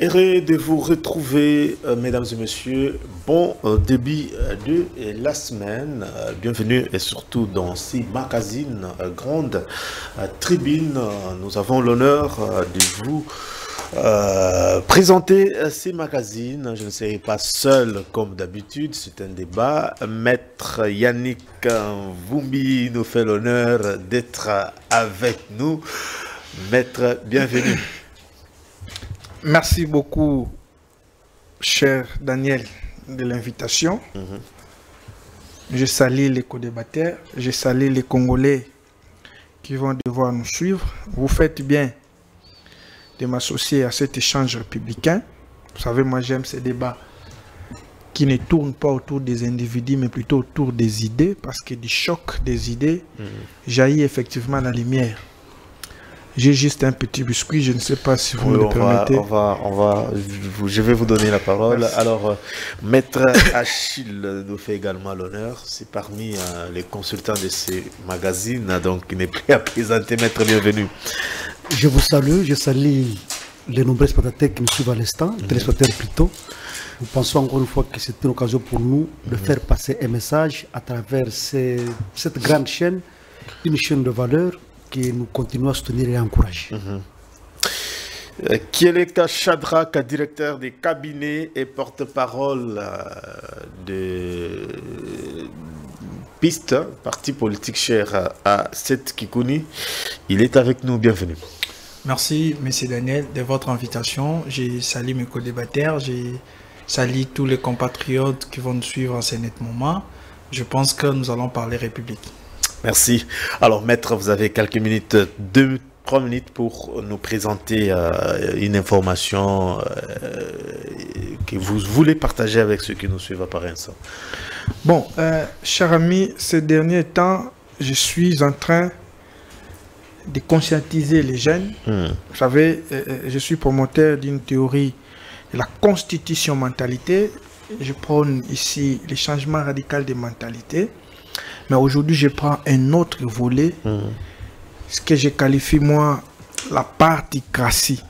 Heureux de vous retrouver, mesdames et messieurs. Bon début de la semaine. Bienvenue et surtout dans ces magazines, grande tribune. Nous avons l'honneur de vous présenter ces magazines. Je ne serai pas seul comme d'habitude, c'est un débat. Maître Yannick Vumbi nous fait l'honneur d'être avec nous. Maître, bienvenue. Merci beaucoup, cher Daniel, de l'invitation. Je salue les co-débatteurs, je salue les Congolais qui vont devoir nous suivre. Vous faites bien de m'associer à cet échange républicain. Vous savez, moi j'aime ces débats qui ne tournent pas autour des individus, mais plutôt autour des idées, parce que du choc des idées jaillit effectivement la lumière. J'ai juste un petit biscuit, je ne sais pas si vous me le permettez. Je vais vous donner la parole. Merci. Alors, Maître Achille nous fait également l'honneur. C'est parmi les consultants de ces magazines, donc il n'est plus à présenter. Maître, bienvenue. Je vous salue, je salue les nombreux spectateurs qui nous suivent à l'instant, téléspectateurs plutôt. Nous pensons encore une fois que c'est une occasion pour nous de faire passer un message à travers cette grande chaîne, une chaîne de valeur que nous continuons à soutenir et à encourager. Kieleka Chadrak, directeur des cabinets et porte-parole de Piste, parti politique cher à Seth Kikouni. Il est avec nous, bienvenue. Merci, M. Daniel, de votre invitation. Je salue mes co-débatteurs, je salue tous les compatriotes qui vont nous suivre en ce net moment. Je pense que nous allons parler République. Merci. Alors, Maître, vous avez quelques minutes, 2-3 minutes pour nous présenter une information que vous voulez partager avec ceux qui nous suivent par instant. Bon, cher ami, ces derniers temps, je suis en train de conscientiser les jeunes. Vous savez, je suis promoteur d'une théorie de la constitution mentalité. Je prône ici le changement radical des mentalités. Mais aujourd'hui, je prends un autre volet, ce que je qualifie, moi, la particratie.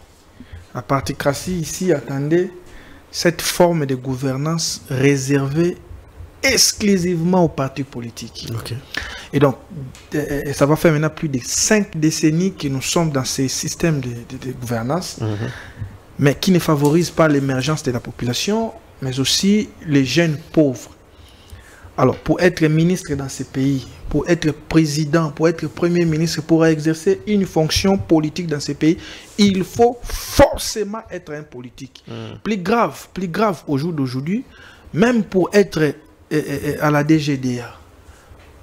La particratie, ici, attendez, cette forme de gouvernance réservée exclusivement aux partis politiques. Okay. Et donc, ça va faire maintenant plus de 5 décennies que nous sommes dans ces systèmes de gouvernance, mais qui ne favorisent pas l'émergence de la population, mais aussi les jeunes pauvres. Alors, pour être ministre dans ce pays, pour être président, pour être premier ministre, pour exercer une fonction politique dans ce pays, il faut forcément être un politique. Plus grave au jour d'aujourd'hui, même pour être à la DGDA,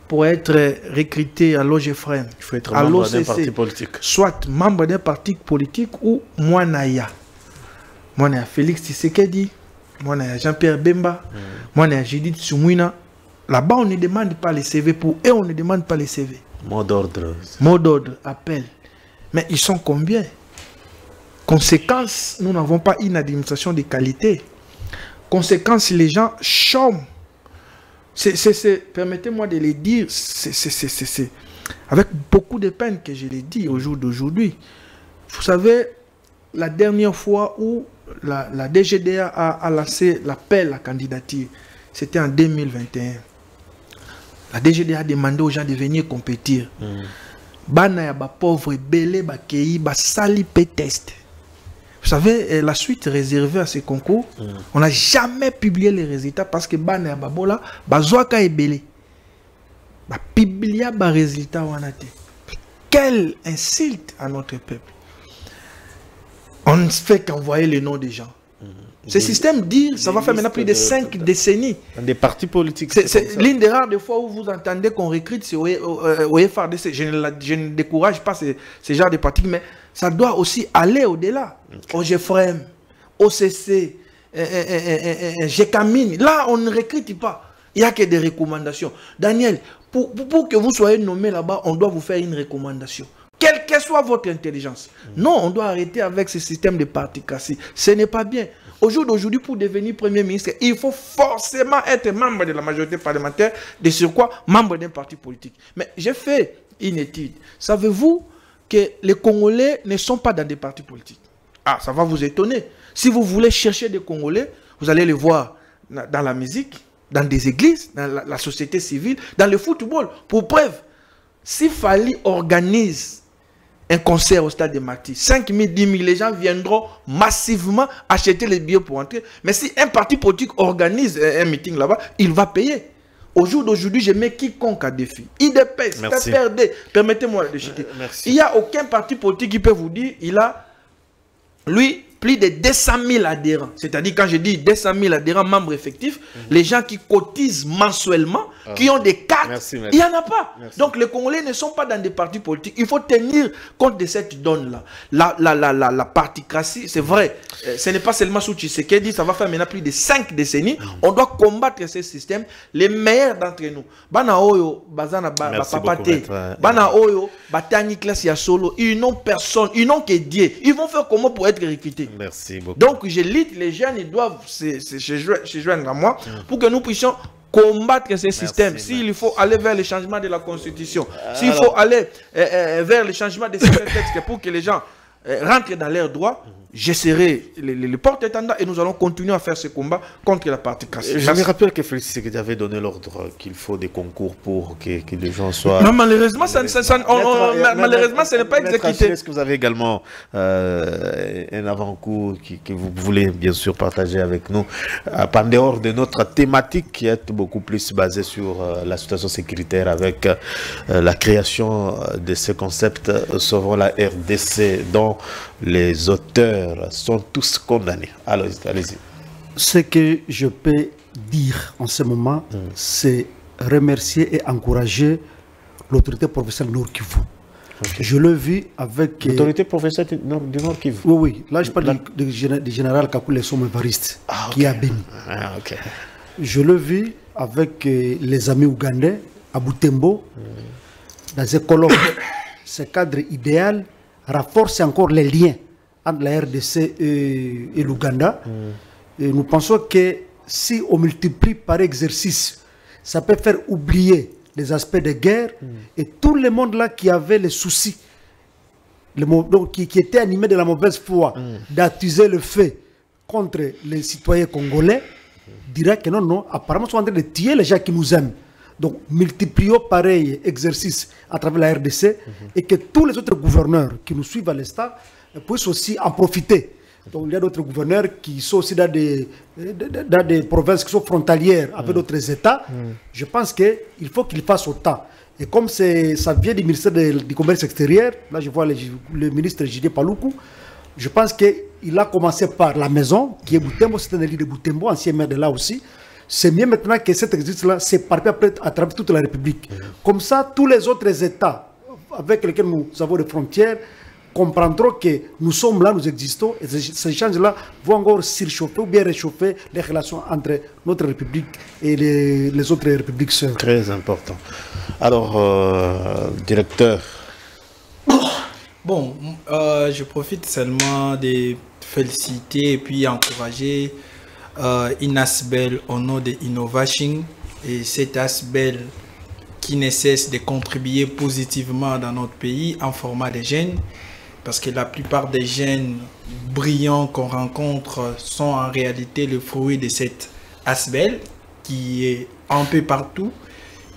pour être recruté à l'OGFREM, il faut être membre d'un parti politique. Soit membre d'un parti politique ou Mwanaya. Mwanaya Félix Tshisekedi, Mwanaya Jean-Pierre Bemba, Mwanaya Judith Soumouina. Là-bas, on ne demande pas les CV. Pour eux, on ne demande pas les CV. Mot d'ordre. Mot d'ordre, appel. Mais ils sont combien? Conséquence, nous n'avons pas une administration de qualité. Conséquence, les gens chôment. Permettez-moi de le dire, c'est avec beaucoup de peine que je l'ai dit au jour d'aujourd'hui. Vous savez, la dernière fois où la DGDA a lancé l'appel à candidature, c'était en 2021. La DGDA a demandé aux gens de venir compétir. Bana ya ba pauvre belé ba kei ba sali test. Vous savez, la suite réservée à ce concours, on n'a jamais publié les résultats parce que bana ya babola ba zoaka e belé. Ba publier ba résultat wanate. Quelle insulte à notre peuple. On ne fait qu'envoyer les noms des gens. Ce système dire, ça va faire maintenant plus de 5 décennies. Des partis politiques. C'est l'une des rares fois où vous entendez qu'on recrute au FRDC. Je ne décourage pas ce genre de pratiques, mais ça doit aussi aller au-delà. Au GFREM, au CC, GECAMINE. Là, on ne recrute pas. Il n'y a que des recommandations. Daniel, pour que vous soyez nommé là-bas, on doit vous faire une recommandation. Quelle que soit votre intelligence. Non, on doit arrêter avec ce système de particratie. Ce n'est pas bien. Au jour d'aujourd'hui, pour devenir Premier ministre, il faut forcément être membre de la majorité parlementaire, de surcroît membre d'un parti politique. Mais j'ai fait une étude. Savez-vous que les Congolais ne sont pas dans des partis politiques? Ah, ça va vous étonner. Si vous voulez chercher des Congolais, vous allez les voir dans la musique, dans des églises, dans la société civile, dans le football. Pour preuve, si Fali organise un concert au stade de Martyrs, 5 000, 10 000, les gens viendront massivement acheter les billets pour entrer. Mais si un parti politique organise un meeting là-bas, il va payer. Au jour d'aujourd'hui, je mets quiconque à défi. IDPS, PPRD, permettez-moi de citer. Il n'y a aucun parti politique qui peut vous dire, il a, lui, plus de 200 000 adhérents. C'est-à-dire, quand je dis 200 000 adhérents, membres effectifs, les gens qui cotisent mensuellement, qui ont des cartes, il n'y en a pas. Donc, les Congolais ne sont pas dans des partis politiques. Il faut tenir compte de cette donne-là. La particratie, c'est vrai, ce n'est pas seulement sous Tshisekedi, ça va faire maintenant plus de 5 décennies. On doit combattre ce système. Les meilleurs d'entre nous, Bana Oyo, Bazana Papate, Bana Oyo, Batani Classe Solo, ils n'ont personne, ils n'ont que Dieu. Ils vont faire comment pour être recrutés? Merci beaucoup. Donc, je lis, les jeunes, ils doivent se joindre à moi pour que nous puissions combattre ce système. S'il faut aller vers le changement de la Constitution, s'il faut aller vers le changement de certains textes pour que les gens rentrent dans leurs droits, je serai les porte-étendard et nous allons continuer à faire ce combat contre la particratie. Je me rappelle que Félix Tshisekedi avait donné l'ordre qu'il faut des concours pour que les gens soient... Non, malheureusement, malheureusement, ce n'est pas exécuté. Est-ce que vous avez également un avant-cours que vous voulez bien sûr partager avec nous, en dehors de notre thématique qui est beaucoup plus basée sur la situation sécuritaire avec la création de ce concept Sauvons la RDC dont les auteurs sont tous condamnés. Alors, allez-y. Ce que je peux dire en ce moment, c'est remercier et encourager l'autorité professionnelle Nord Kivu. Je l'ai vu avec... L'autorité professionnelle du Nord Kivu. Oui, oui. Là, je parle du général Kakule Somme Evariste, qui a béni. Je l'ai vu avec les amis ougandais à Butembo, dans un colloque. Ce cadre idéal renforce encore les liens entre la RDC et l'Ouganda. Et nous pensons que si on multiplie par exercice, ça peut faire oublier les aspects de guerre et tout le monde là qui avait les soucis, qui était animé de la mauvaise foi, d'accuser le fait contre les citoyens congolais, dira que non, non, apparemment ils sont en train de tuer les gens qui nous aiment. Donc, multiplions pareil exercice à travers la RDC et que tous les autres gouverneurs qui nous suivent à l'instant puissent aussi en profiter. Donc, il y a d'autres gouverneurs qui sont aussi dans des provinces qui sont frontalières avec d'autres États. Je pense qu'il faut qu'ils fassent autant. Et comme ça vient du ministère du Commerce extérieur, là je vois le ministre J.D. Paluku, je pense qu'il a commencé par la maison, qui est Butembo, c'est un élu de Butembo, ancien maire de là aussi. C'est mieux maintenant que cet exercice-là s'éparpille à travers toute la République. Comme ça, tous les autres États avec lesquels nous avons des frontières comprendront que nous sommes là, nous existons, et ces échanges-là vont encore surchauffer ou bien réchauffer les relations entre notre République et les autres républiques sœurs. Très important. Alors, directeur. Bon, je profite seulement de féliciter et puis encourager Inasbel au nom de Innovation et cet Asbel qui ne cesse de contribuer positivement dans notre pays en format de jeunes, parce que la plupart des jeunes brillants qu'on rencontre sont en réalité le fruit de cet Asbel qui est un peu partout.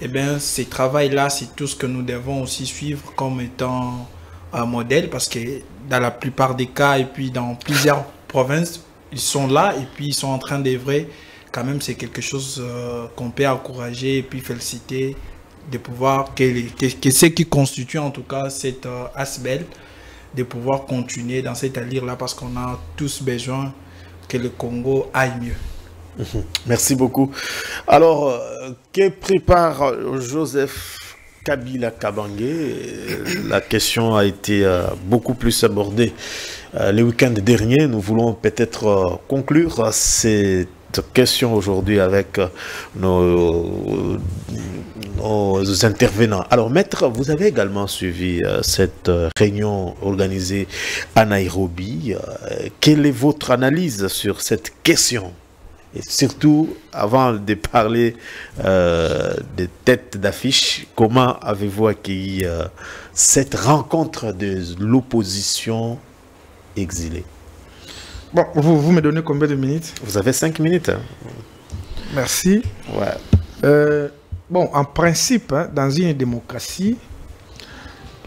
Et bien, ce travail-là, c'est tout ce que nous devons aussi suivre comme étant un modèle, parce que dans la plupart des cas et puis dans plusieurs provinces, ils sont là et puis ils sont en train d'œuvrer. Quand même, c'est quelque chose qu'on peut encourager et puis féliciter de pouvoir, que ce qui constitue en tout cas cette Asbel, de pouvoir continuer dans cette allure-là, parce qu'on a tous besoin que le Congo aille mieux. Merci beaucoup. Alors, que prépare Joseph Kabila Kabange? La question a été beaucoup plus abordée le week-end dernier. Nous voulons peut-être conclure cette question aujourd'hui avec nos intervenants. Alors, maître, vous avez également suivi cette réunion organisée à Nairobi. Quelle est votre analyse sur cette question? Et surtout, avant de parler des têtes d'affiche, comment avez-vous accueilli cette rencontre de l'opposition exilée? Bon, vous me donnez combien de minutes? Vous avez 5 minutes. Hein. Merci. Ouais. Bon, en principe, hein, dans une démocratie,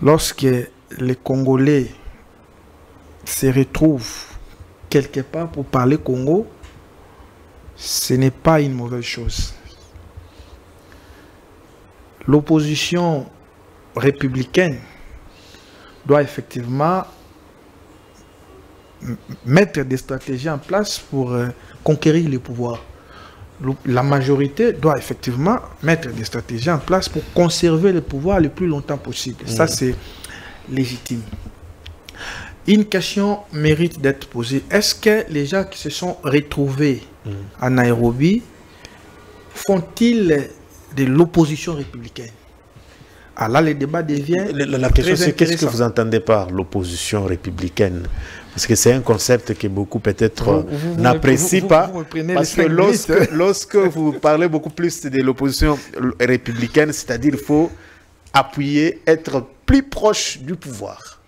lorsque les Congolais se retrouvent quelque part pour parler Congo, ce n'est pas une mauvaise chose. L'opposition républicaine doit effectivement mettre des stratégies en place pour conquérir le pouvoir. La majorité doit effectivement mettre des stratégies en place pour conserver le pouvoir le plus longtemps possible. Ça, c'est légitime. Une question mérite d'être posée. Est-ce que les gens qui se sont retrouvés à Nairobi font-ils de l'opposition républicaine? Ah là, le débat devient la question, c'est qu'est-ce que vous entendez par l'opposition républicaine? Parce que c'est un concept que beaucoup peut-être n'apprécient pas. Parce que lorsque vous parlez beaucoup plus de l'opposition républicaine, c'est-à-dire qu'il faut appuyer, être plus proche du pouvoir.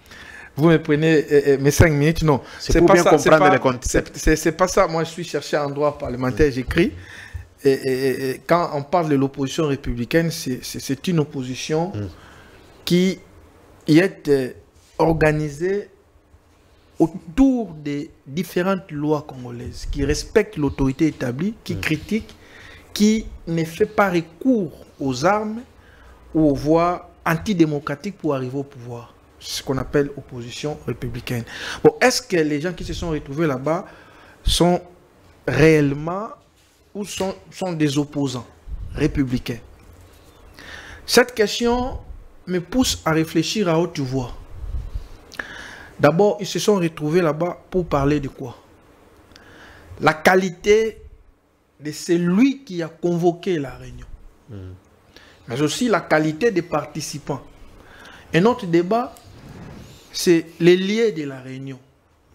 Vous me prenez mes 5 minutes, non. C'est pour bien comprendre le concept. C'est pas ça. Moi, je suis chercheur en droit parlementaire, j'écris. Et quand on parle de l'opposition républicaine, c'est une opposition qui est organisée autour des différentes lois congolaises, qui respecte l'autorité établie, qui critique, qui ne fait pas recours aux armes ou aux voies antidémocratiques pour arriver au pouvoir. C'est ce qu'on appelle opposition républicaine. Bon, est-ce que les gens qui se sont retrouvés là-bas sont réellement ou sont des opposants républicains? Cette question me pousse à réfléchir à haute voix. D'abord, ils se sont retrouvés là-bas pour parler de quoi? La qualité de celui qui a convoqué la réunion. Mais aussi la qualité des participants. Un autre débat, c'est les liens de la réunion.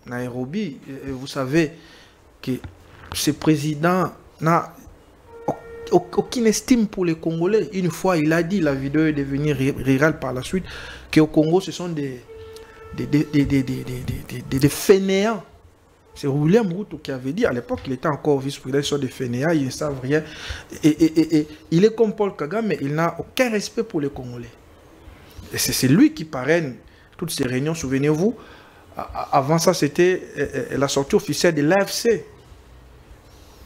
Nairobi, vous savez que ce président n'a aucune estime pour les Congolais. Une fois, il a dit, la vidéo est devenue virale par la suite, qu'au Congo, ce sont des fainéants. C'est William Ruto qui avait dit, à l'époque, il était encore vice-président, ils sont des fainéants, ils ne savent rien. Et il est comme Paul Kagame, mais il n'a aucun respect pour les Congolais. Et c'est lui qui parraine toutes ces réunions. Souvenez-vous, avant ça, c'était la sortie officielle de l'AFC.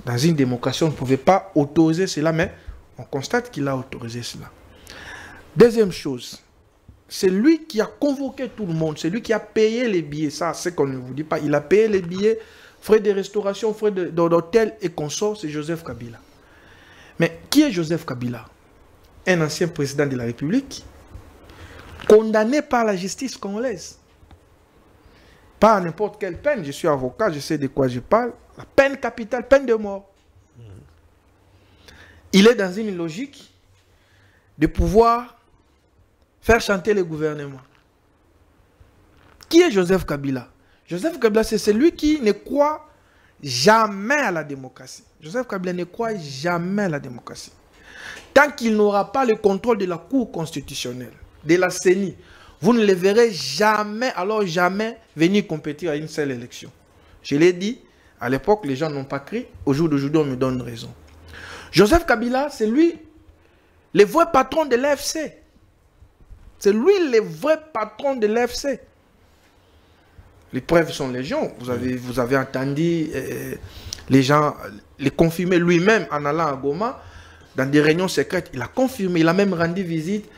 Dans une démocratie, on ne pouvait pas autoriser cela, mais on constate qu'il a autorisé cela. Deuxième chose, c'est lui qui a convoqué tout le monde, c'est lui qui a payé les billets. Ça, c'est qu'on ne vous dit pas. Il a payé les billets, frais de restauration, frais d'hôtel et consorts, c'est Joseph Kabila. Mais qui est Joseph Kabila? Un ancien président de la République, condamné par la justice congolaise. Pas à n'importe quelle peine. Je suis avocat, je sais de quoi je parle. La peine capitale, peine de mort. Il est dans une logique de pouvoir faire chanter le gouvernement. Qui est Joseph Kabila? Joseph Kabila, c'est celui qui ne croit jamais à la démocratie. Joseph Kabila ne croit jamais à la démocratie. Tant qu'il n'aura pas le contrôle de la Cour constitutionnelle, de la CENI, vous ne le verrez jamais, alors jamais, venir compétir à une seule élection. Je l'ai dit, à l'époque, les gens n'ont pas cru. Au jour d'aujourd'hui, on me donne raison. Joseph Kabila, c'est lui, le vrai patron de l'AFC. C'est lui le vrai patron de l'AFC. Les preuves sont légion. Vous avez entendu les gens les confirmer lui-même en allant à Goma, dans des réunions secrètes. Il a confirmé, il a même rendu visite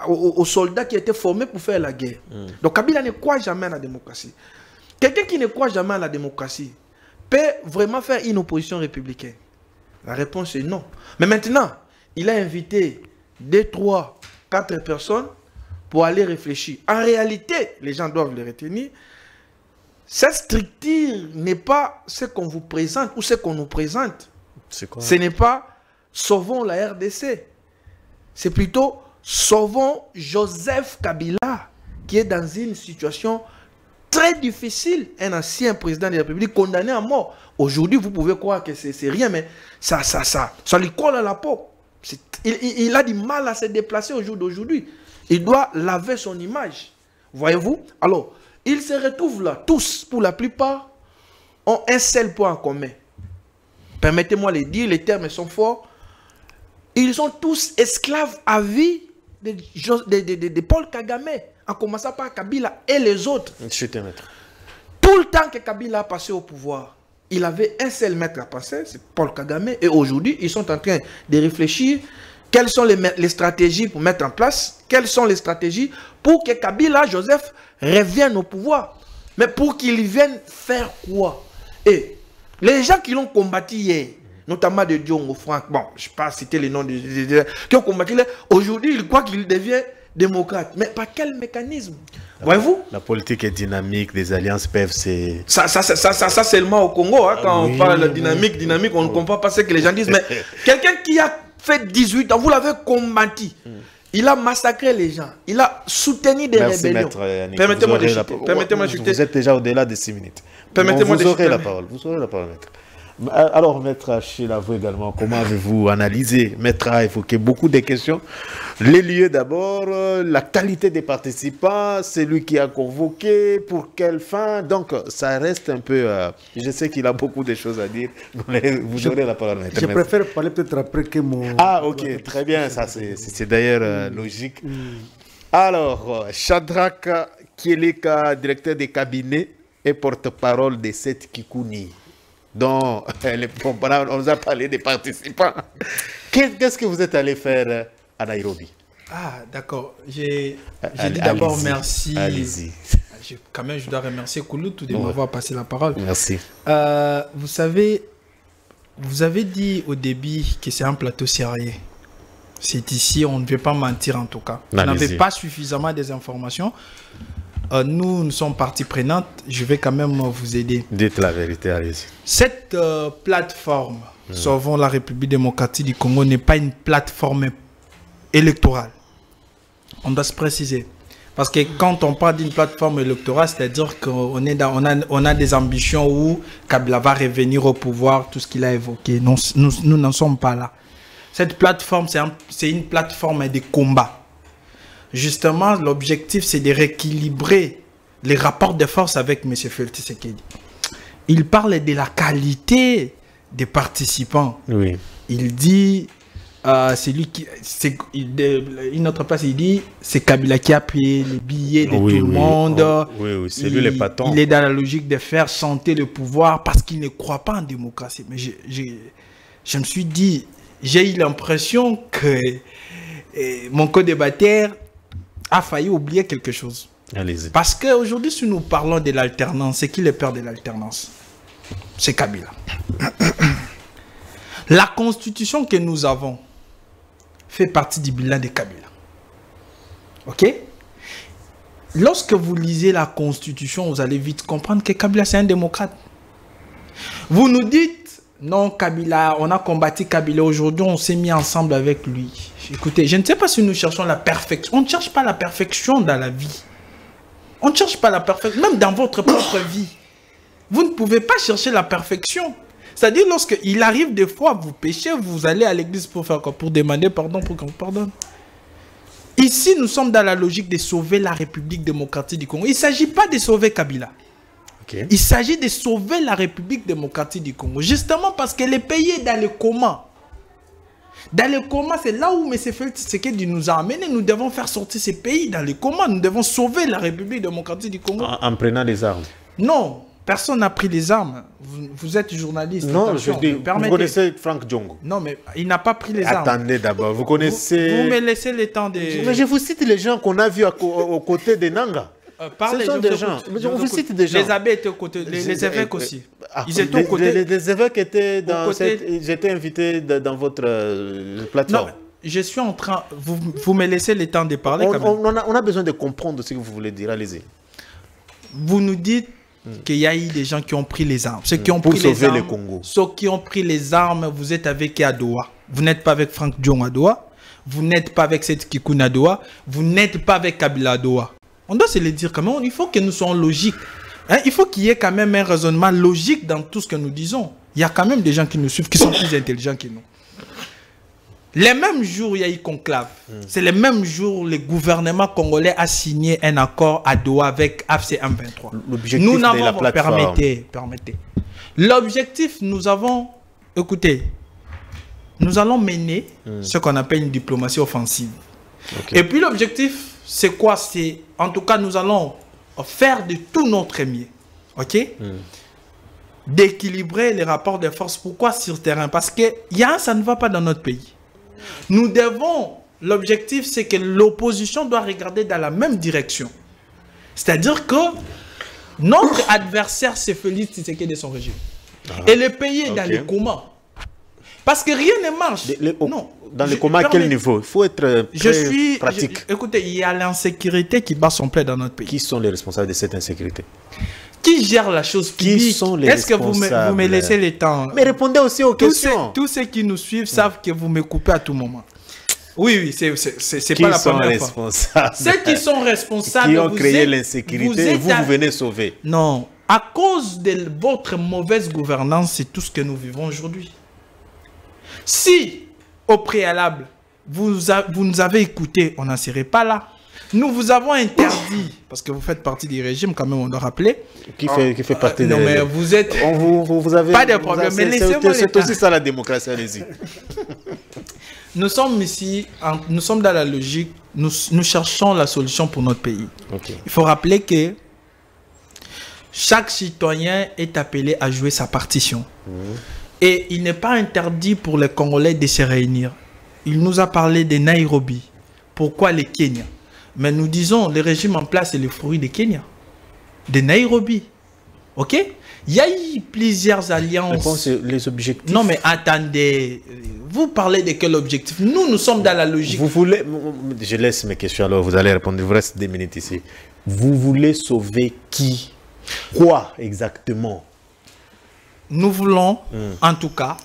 aux soldats qui étaient formés pour faire la guerre. Donc Kabila ne croit jamais à la démocratie. Quelqu'un qui ne croit jamais à la démocratie peut vraiment faire une opposition républicaine? La réponse est non. Mais maintenant, il a invité 2, 3, 4 personnes pour aller réfléchir. En réalité, les gens doivent le retenir. Cette structure n'est pas ce qu'on vous présente ou ce qu'on nous présente. Ce n'est pas sauvons la RDC. C'est plutôt sauvons Joseph Kabila, qui est dans une situation très difficile. Un ancien président de la République condamné à mort. Aujourd'hui, vous pouvez croire que c'est rien, mais ça lui colle à la peau. Il a du mal à se déplacer au jour d'aujourd'hui. Il doit laver son image. Voyez-vous? Alors, Ils se retrouvent là, tous, pour la plupart, ont un seul point en commun. Permettez-moi de le dire, les termes sont forts. Ils sont tous esclaves à vie de Paul Kagame, en commençant par Kabila et les autres. Tout le temps que Kabila a passé au pouvoir, il avait un seul maître à passer, c'est Paul Kagame. Et aujourd'hui, ils sont en train de réfléchir quelles sont les stratégies pour mettre en place, quelles sont les stratégies pour que Kabila, Joseph, revienne au pouvoir. Mais pour qu'il vienne faire quoi? Et les gens qui l'ont combattu hier, notamment de Diongo, Franck, bon, je ne vais pas citer les noms qui ont combattu, aujourd'hui, ils croient qu'il devient démocrate. Mais par quel mécanisme? Voyez-vous? La politique est dynamique, les alliances peuvent se... Ça seulement au Congo, hein, quand on parle de dynamique, on ne comprend pas ce que les gens disent. Mais quelqu'un qui a fait 18 ans, vous l'avez combattu. Il a massacré les gens. Il a soutenu des rébellions. Permettez-moi de chuter. Permettez-moi de chuter. Vous êtes déjà au-delà de 6 minutes. Permettez-moi de chuter. Vous aurez la parole. Vous aurez la parole, maître. Alors, maître Achille, vous également, comment avez-vous analysé? Maître a évoqué beaucoup de questions. Les lieux d'abord, la qualité des participants, celui qui a convoqué, pour quelle fin. Donc, ça reste un peu... je sais qu'il a beaucoup de choses à dire. Vous aurez la parole, maître. Je préfère parler peut-être après que mon... Ah, ok, très bien. Ça, c'est d'ailleurs logique. Alors, Shadrach Kieleka, directeur des cabinets et porte-parole de cette Kikouni, dont on nous a parlé des participants. Qu'est-ce que vous êtes allé faire à Nairobi? Ah, d'accord. J'ai dit d'abord merci. Allez-y. Quand même, je dois remercier Kouloutou de m'avoir passé la parole. Merci. Vous savez, vous avez dit au début que c'est un plateau sérieux. C'est ici, on ne veut pas mentir en tout cas. Vous n'avez pas suffisamment des informations. Nous sommes partie prenante. Je vais quand même vous aider. Dites la vérité, allez-y. Cette plateforme, Sauvons la République démocratique du Congo, n'est pas une plateforme électorale. On doit se préciser. Parce que quand on parle d'une plateforme électorale, c'est-à-dire qu'on on a des ambitions où Kabila va revenir au pouvoir, tout ce qu'il a évoqué. Nous n'en sommes pas là. Cette plateforme, c'est une plateforme de combat. Justement, l'objectif, c'est de rééquilibrer les rapports de force avec M. Félix Tshisekedi. Il parle de la qualité des participants. Oui. Il dit, c'est lui qui... Une autre place, il dit, c'est Kabila qui a payé les billets de tout le monde. Oui, c'est lui le patron. Il est dans la logique de faire chanter le pouvoir parce qu'il ne croit pas en démocratie. Mais je me suis dit, j'ai eu l'impression que mon co-débatteur a failli oublier quelque chose. Allez-y. Parce qu'aujourd'hui, si nous parlons de l'alternance, c'est qui le père de l'alternance? C'est Kabila. La constitution que nous avons fait partie du bilan de Kabila. Ok? Lorsque vous lisez la constitution, vous allez vite comprendre que Kabila, c'est un démocrate. Vous nous dites, non, Kabila, on a combattu Kabila, aujourd'hui on s'est mis ensemble avec lui. Écoutez, je ne sais pas si nous cherchons la perfection. On ne cherche pas la perfection dans la vie. On ne cherche pas la perfection, même dans votre propre vie. Vous ne pouvez pas chercher la perfection. C'est-à-dire, lorsqu'il arrive des fois, vous péchez, vous allez à l'église pour faire quoi? Pour demander pardon, pour qu'on vous pardonne. Ici, nous sommes dans la logique de sauver la République démocratique du Congo. Il ne s'agit pas de sauver Kabila. Okay. Il s'agit de sauver la République démocratique du Congo. Justement parce que le pays est dans le coma. Dans le coma, c'est là où M. Félix Tshisekedi nous a amenés. Nous devons faire sortir ces pays dans le coma. Nous devons sauver la République démocratique du Congo. En prenant des armes? Non, personne n'a pris les armes. Vous êtes journaliste. Non, je dis, vous connaissez Franck Diongo? Non, mais il n'a pas pris les armes. Attendez d'abord, vous connaissez... Vous me laissez le temps de... Mais je vous cite les gens qu'on a vus aux côtés de Nanga. Ce sont des gens. Je vous cite des gens. Les abbés étaient aux côtés, les évêques aussi. Ils étaient aux côtés. Les évêques étaient dans j'étais invité dans votre plateforme. Non, je suis en train... Vous me laissez le temps de parler quand même. On a besoin de comprendre ce que vous voulez dire. Allez-y. Vous nous dites qu'il y a eu des gens qui ont pris les armes. Ceux qui ont pour pris sauver les armes, le Congo. Ceux qui ont pris les armes, vous êtes avec Adoua. Vous n'êtes pas avec Franck Diongo Adoua. Vous n'êtes pas avec cette Kikouni Adoua. Vous n'êtes pas avec Kabila Adoua. On doit se le dire quand même. Il faut que nous soyons logiques. Hein? Il faut qu'il y ait quand même un raisonnement logique dans tout ce que nous disons. Il y a quand même des gens qui nous suivent, qui sont plus intelligents que nous. les mêmes jours où il y a eu conclave, c'est les mêmes jours où le gouvernement congolais a signé un accord à Doha avec AFC M23. Nous n'avons pas... Permettez. L'objectif, nous avons... Écoutez, nous allons mener ce qu'on appelle une diplomatie offensive. Et puis l'objectif, c'est quoi? C'est, en tout cas, nous allons faire de tout notre mieux. OK? D'équilibrer les rapports de force. Pourquoi sur terrain? Parce que ça ne va pas dans notre pays. Nous devons, l'objectif c'est que l'opposition doit regarder dans la même direction. C'est-à-dire que notre adversaire c'est Félix Tshisekedi de son régime. Et le pays est dans le coma. Parce que rien ne marche. Non. Dans le coma, à quel niveau? Il faut être très pratique. Écoutez, il y a l'insécurité qui bat son plein dans notre pays. Qui sont les responsables de cette insécurité? Qui gère la chose publique? Qui sont les responsables? Est-ce que vous me laissez le temps? Mais répondez aussi aux questions. Tous ceux qui nous suivent savent que vous me coupez à tout moment. Oui, c'est pas la première fois. Ceux qui sont responsables, qui ont créé l'insécurité, vous venez sauver. Non, à cause de votre mauvaise gouvernance, c'est tout ce que nous vivons aujourd'hui. Si, au préalable, vous nous avez écoutés, on n'en serait pas là. Nous vous avons interdit, parce que vous faites partie du régime, quand même, on doit rappeler. Qui fait partie non, mais vous êtes... vous avez, pas de problème, mais laissez-moi... C'est aussi ça la démocratie, allez-y. Nous sommes ici, nous sommes dans la logique, nous cherchons la solution pour notre pays. Il faut rappeler que chaque citoyen est appelé à jouer sa partition. Et il n'est pas interdit pour les Congolais de se réunir. Il nous a parlé de Nairobi. Pourquoi le Kenya? Mais nous disons, le régime en place est le fruit de Kenya, de Nairobi. Ok? Il y a eu plusieurs alliances. Les objectifs. Non, mais attendez. Vous parlez de quel objectif? Nous sommes dans la logique. Vous voulez. Je laisse mes questions alors, vous allez répondre. Il vous reste 2 minutes ici. Vous voulez sauver qui? Quoi exactement? Nous voulons, en tout cas,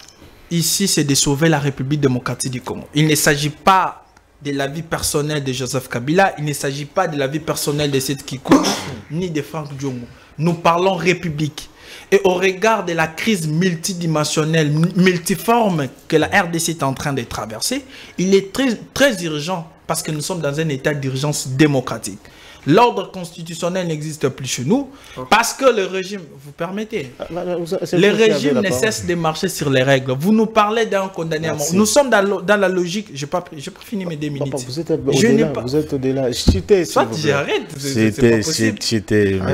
ici, c'est de sauver la République démocratique du Congo. Il ne s'agit pas de la vie personnelle de Joseph Kabila, il ne s'agit pas de la vie personnelle de Seth Kikou, ni de Franck Diongo. Nous parlons République. Et au regard de la crise multidimensionnelle, multiforme que la RDC est en train de traverser, il est très urgent, parce que nous sommes dans un état d'urgence démocratique. L'ordre constitutionnel n'existe plus chez nous parce que le régime, vous permettez, le régime ne cesse de marcher sur les règles. Vous nous parlez d'un condamné à mort. Nous sommes dans la logique, je n'ai pas fini mes 2 minutes. Vous êtes au-delà. Soit j'arrête, c'est pas possible.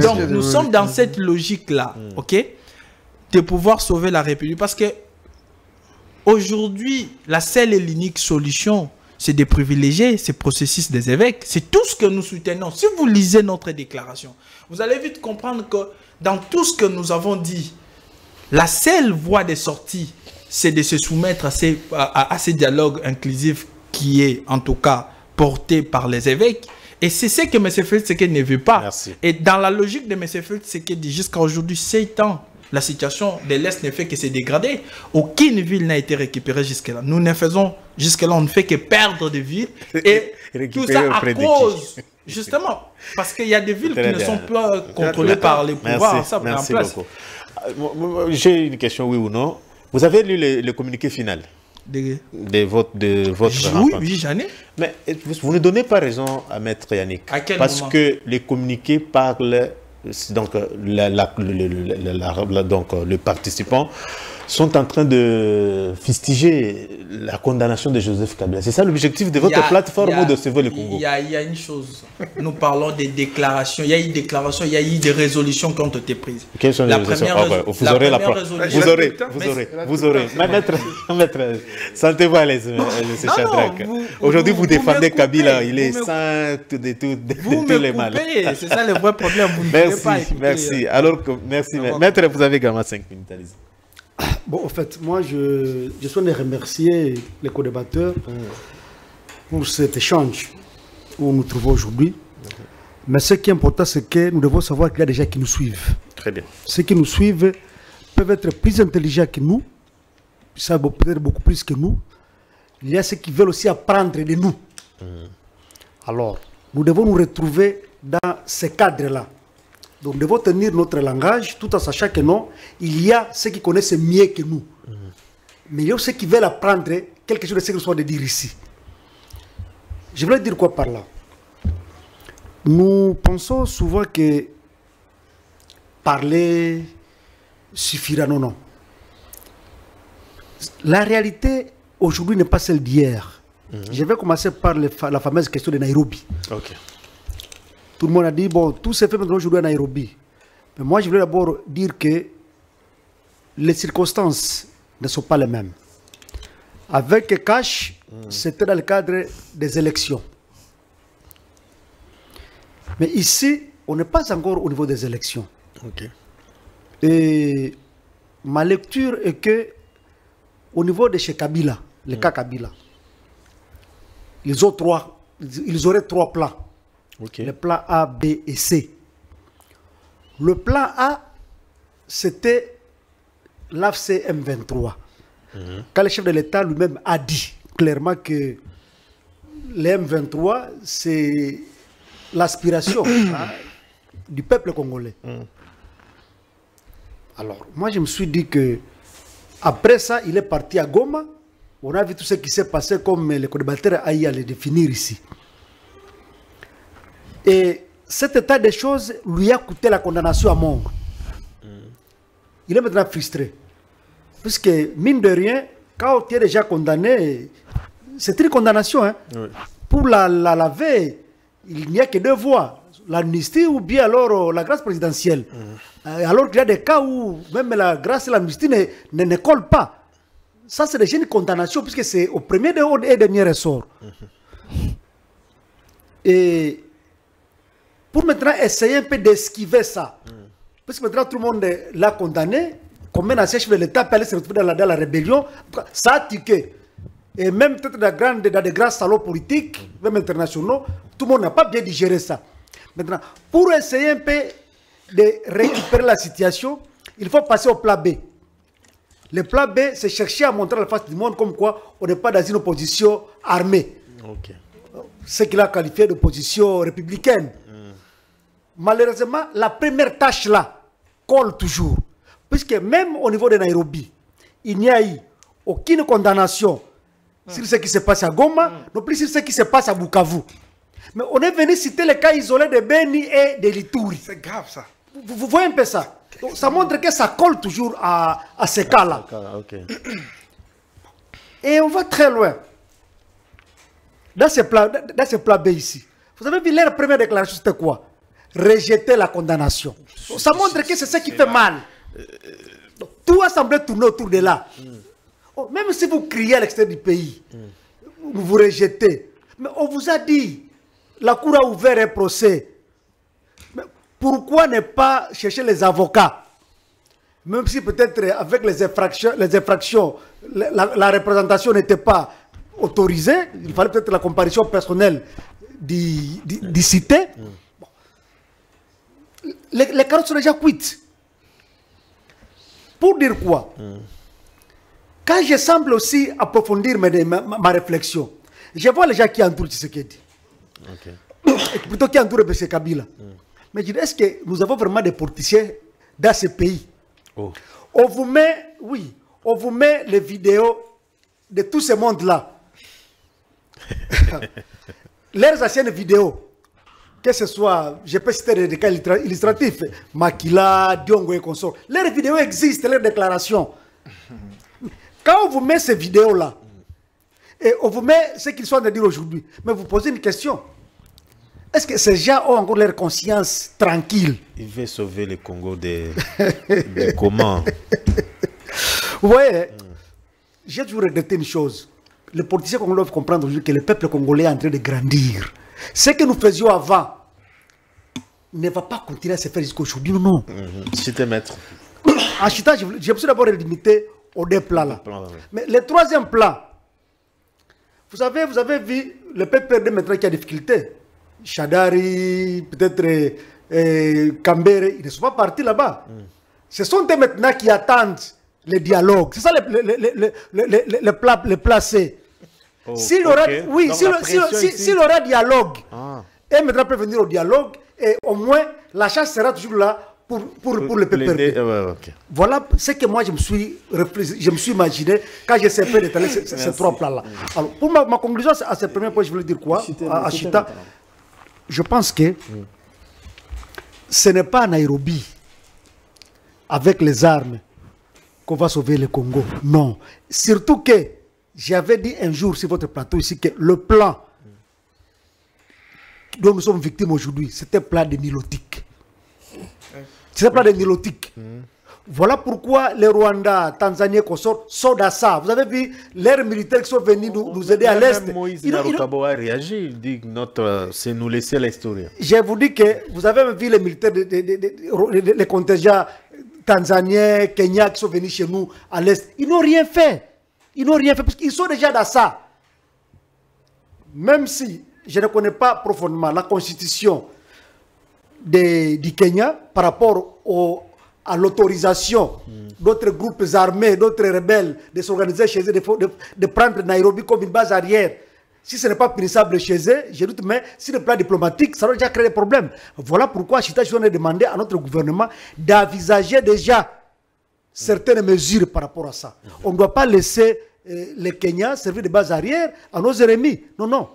Donc nous sommes dans cette logique-là, ok, de pouvoir sauver la République. Parce que aujourd'hui, la seule et l'unique solution, c'est de privilégier ces processus des évêques. C'est tout ce que nous soutenons. Si vous lisez notre déclaration, vous allez vite comprendre que dans tout ce que nous avons dit, la seule voie de sortie, c'est de se soumettre à ces dialogues inclusifs qui est en tout cas porté par les évêques. Et c'est ce que M. Félix Tshisekedi ne veut pas. Merci. Et dans la logique de M. Félix Tshisekedi, jusqu'à aujourd'hui, 7 ans, la situation de l'Est ne fait que se dégrader. Aucune ville n'a été récupérée jusque-là. Nous ne faisons jusque-là, on ne fait que perdre des villes. Et tout ça à cause, justement, parce qu'il y a des villes qui ne sont pas contrôlées par les pouvoirs. Merci beaucoup. J'ai une question, oui ou non. Vous avez lu le communiqué final de votre rapport? Oui, j'en ai. Mais vous ne donnez pas raison à Maître Yannick. À quel parce moment? Que les communiqués parlent... Donc, les participants sont en train de fustiger la condamnation de Joseph Kabila. C'est ça l'objectif de votre plateforme ou de sauver le Congo? Il y a une chose. Nous parlons des déclarations. Il y a eu des déclarations, il y a eu des résolutions qui ont été prises. Quelles sont les résolutions? Vous aurez la preuve. Vous aurez. Maître, sentez-vous à l'aise, M. Chadrack. Aujourd'hui, vous défendez Kabila. Il est saint de tous les mal. C'est ça le vrai problème. Merci. Alors, merci. Maître, vous avez également 5 minutes. Allez-y. Bon, en fait, moi, je souhaite remercier les co-débatteurs pour cet échange où nous nous trouvons aujourd'hui. Mais ce qui est important, c'est que nous devons savoir qu'il y a des gens qui nous suivent. Très bien. Ceux qui nous suivent peuvent être plus intelligents que nous, ils savent peut-être beaucoup plus que nous. Il y a ceux qui veulent aussi apprendre de nous. Alors, nous devons nous retrouver dans ce cadre-là. Donc, nous devons tenir notre langage tout en sachant que non, il y a ceux qui connaissent mieux que nous. Mais il y a ceux qui veulent apprendre quelque chose de ce que nous sommes de dire ici. Je voulais dire quoi par là? Nous pensons souvent que parler suffira. Non, non. La réalité aujourd'hui n'est pas celle d'hier. Je vais commencer par la fameuse question de Nairobi. Ok. Tout le monde a dit, bon, tout s'est fait maintenant aujourd'hui à Nairobi. Mais moi, je voulais d'abord dire que les circonstances ne sont pas les mêmes. Avec Cash, c'était dans le cadre des élections. Mais ici, on n'est pas encore au niveau des élections. Ok. Et ma lecture est que au niveau de chez Kabila, le cas Kabila, ils auraient trois plans. Okay. Le plan A, B et C. Le plan A, c'était l'AFC M23. Quand le chef de l'État lui-même a dit clairement que les M23, c'est l'aspiration du peuple congolais. Alors, moi, je me suis dit que après ça, il est parti à Goma. On a vu tout ce qui s'est passé, comme le co-débatteur a eu à le définir ici. Et cet état des choses lui a coûté la condamnation à mort. Il est maintenant frustré. Puisque, mine de rien, quand tu es déjà condamné, c'est une condamnation. Hein? Oui. Pour la laver, il n'y a que deux voies. L'amnistie ou bien alors la grâce présidentielle. Alors qu'il y a des cas où même la grâce et l'amnistie ne collent pas. Ça, c'est déjà une condamnation puisque c'est au premier et dernier ressort. Et pour maintenant essayer un peu d'esquiver ça, parce que maintenant tout le monde l'a condamné, comme un ancien chef de l'État peut aller se retrouver dans la rébellion, ça a tiqué. Et même peut-être dans des grands salons politiques, même internationaux, tout le monde n'a pas bien digéré ça. Maintenant, pour essayer un peu de récupérer la situation, il faut passer au plan B. Le plan B, c'est chercher à montrer à la face du monde comme quoi on n'est pas dans une opposition armée. Okay. Ce qu'il a qualifié d'opposition républicaine. Malheureusement, la première tâche là colle toujours. Puisque même au niveau de Nairobi, il n'y a eu aucune condamnation sur ce qui se passe à Goma, non plus sur ce qui se passe à Bukavu. Mais on est venu citer les cas isolés de Beni et de Lituri. C'est grave ça. Vous voyez un peu ça? Donc, ça montre que ça colle toujours à ces cas-là. Okay. Et on va très loin. Dans ce plan B ici. Vous avez vu leur première déclaration, c'était quoi? Rejeter la condamnation. Donc, ça montre que c'est ça qui fait mal. Donc, tout a semblé tourner autour de là. Même si vous criez à l'extérieur du pays, vous rejetez. Mais on vous a dit, la Cour a ouvert un procès. Mais pourquoi ne pas chercher les avocats? Même si peut-être avec les infractions, la représentation n'était pas autorisée, il fallait peut-être la comparution personnelle du cité. Bon. Les carottes sont déjà cuites. Pour dire quoi? Quand je semble aussi approfondir ma réflexion, je vois les gens qui entourent Tshisekedi. Plutôt qui entourent M. Kabila. Mais je dis, est-ce que nous avons vraiment des politiciens dans ce pays? On vous met, oui, on vous met les vidéos de tout ce monde-là. Leurs anciennes vidéos, que ce soit, je peux citer des cas illustratifs, Makila, Diongo et consorts, leurs vidéos existent, leurs déclarations. Quand on vous met ces vidéos-là, et on vous met ce qu'ils sont en train de dire aujourd'hui, mais vous posez une question. Est-ce que ces gens ont encore leur conscience tranquille? Il veut sauver le Congo des comment? Vous voyez, j'ai toujours regretté une chose. Les politiciens congolais doivent comprendre aujourd'hui que le peuple congolais est en train de grandir. Ce que nous faisions avant ne va pas continuer à se faire jusqu'à aujourd'hui, non. Chita, maître. En Chita, je me suis d'abord limité aux deux plans là. Mais le troisième plan, vous avez vu le PPRD maintenant qui a des difficultés. Chadari, peut-être Kambere, ils ne sont pas partis là-bas. Ce sont eux maintenant qui attendent le dialogue. C'est ça le placé. S'il aura, oui, s'il aura dialogue, et maintenant peut venir au dialogue, et au moins la chance sera toujours là pour le PPRD. Okay. Voilà ce que moi je me suis imaginé quand j'ai essayé d'étaler ces trois plans-là. Alors, pour ma conclusion à ce premier point, je voulais dire quoi à Chita, je pense que ce n'est pas à Nairobi, avec les armes, qu'on va sauver le Congo. Non. Surtout que j'avais dit un jour sur votre plateau ici que le plan dont nous sommes victimes aujourd'hui, c'était le plan de Nilotique. C'est le plan de Nilotique. Voilà pourquoi les Rwandais, Tanzaniens, consorts sont dans ça. Vous avez vu leurs militaires qui sont venus nous aider à l'Est. Moïse Narukabo a réagi, il dit que c'est nous laisser l'histoire. Je vous dis que vous avez vu les militaires, les contingents tanzaniens, kenyans qui sont venus chez nous à l'Est. Ils n'ont rien fait. Ils n'ont rien fait parce qu'ils sont déjà dans ça. Même si je ne connais pas profondément la constitution du Kenya par rapport à l'autorisation d'autres groupes armés, d'autres rebelles de s'organiser chez eux, de prendre Nairobi comme une base arrière. Si ce n'est pas punissable chez eux, je doute, mais si le plan diplomatique, ça va déjà créer des problèmes. Voilà pourquoi Chita a demandé à notre gouvernement d'envisager déjà certaines mesures par rapport à ça. On ne doit pas laisser les Kenyans servir de base arrière à nos ennemis. Non, non.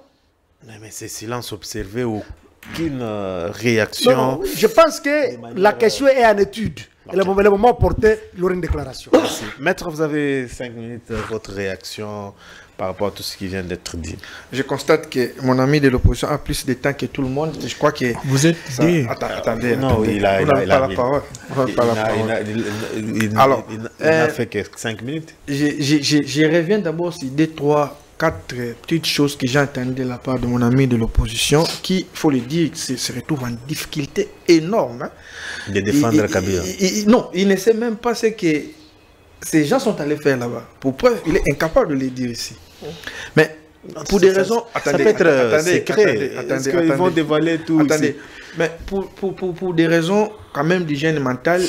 Mais c'est silence observé, aucune réaction. Non, je pense que la question est en étude. Okay. Et le moment opportun, il y aura une déclaration. Merci. Maître, vous avez 5 minutes, votre réaction par rapport à tout ce qui vient d'être dit. Je constate que mon ami de l'opposition a plus de temps que tout le monde. Je crois que... Vous êtes dit... Attendez. Non, il n'a fait que 5 minutes. Je reviens d'abord sur 2, 3, 4 petites choses que j'ai entendues de la part de mon ami de l'opposition qui, il faut le dire, se retrouve en difficulté énorme. Hein. De défendre Kabila. Non, il ne sait même pas ce que ces gens sont allés faire là-bas. Pour preuve, il est incapable de le dire ici. Mais pour des raisons... Attendez, ça peut être secret. Est-ce qu'ils vont dévoiler tout ici? Mais pour des raisons quand même d'hygiène mentale,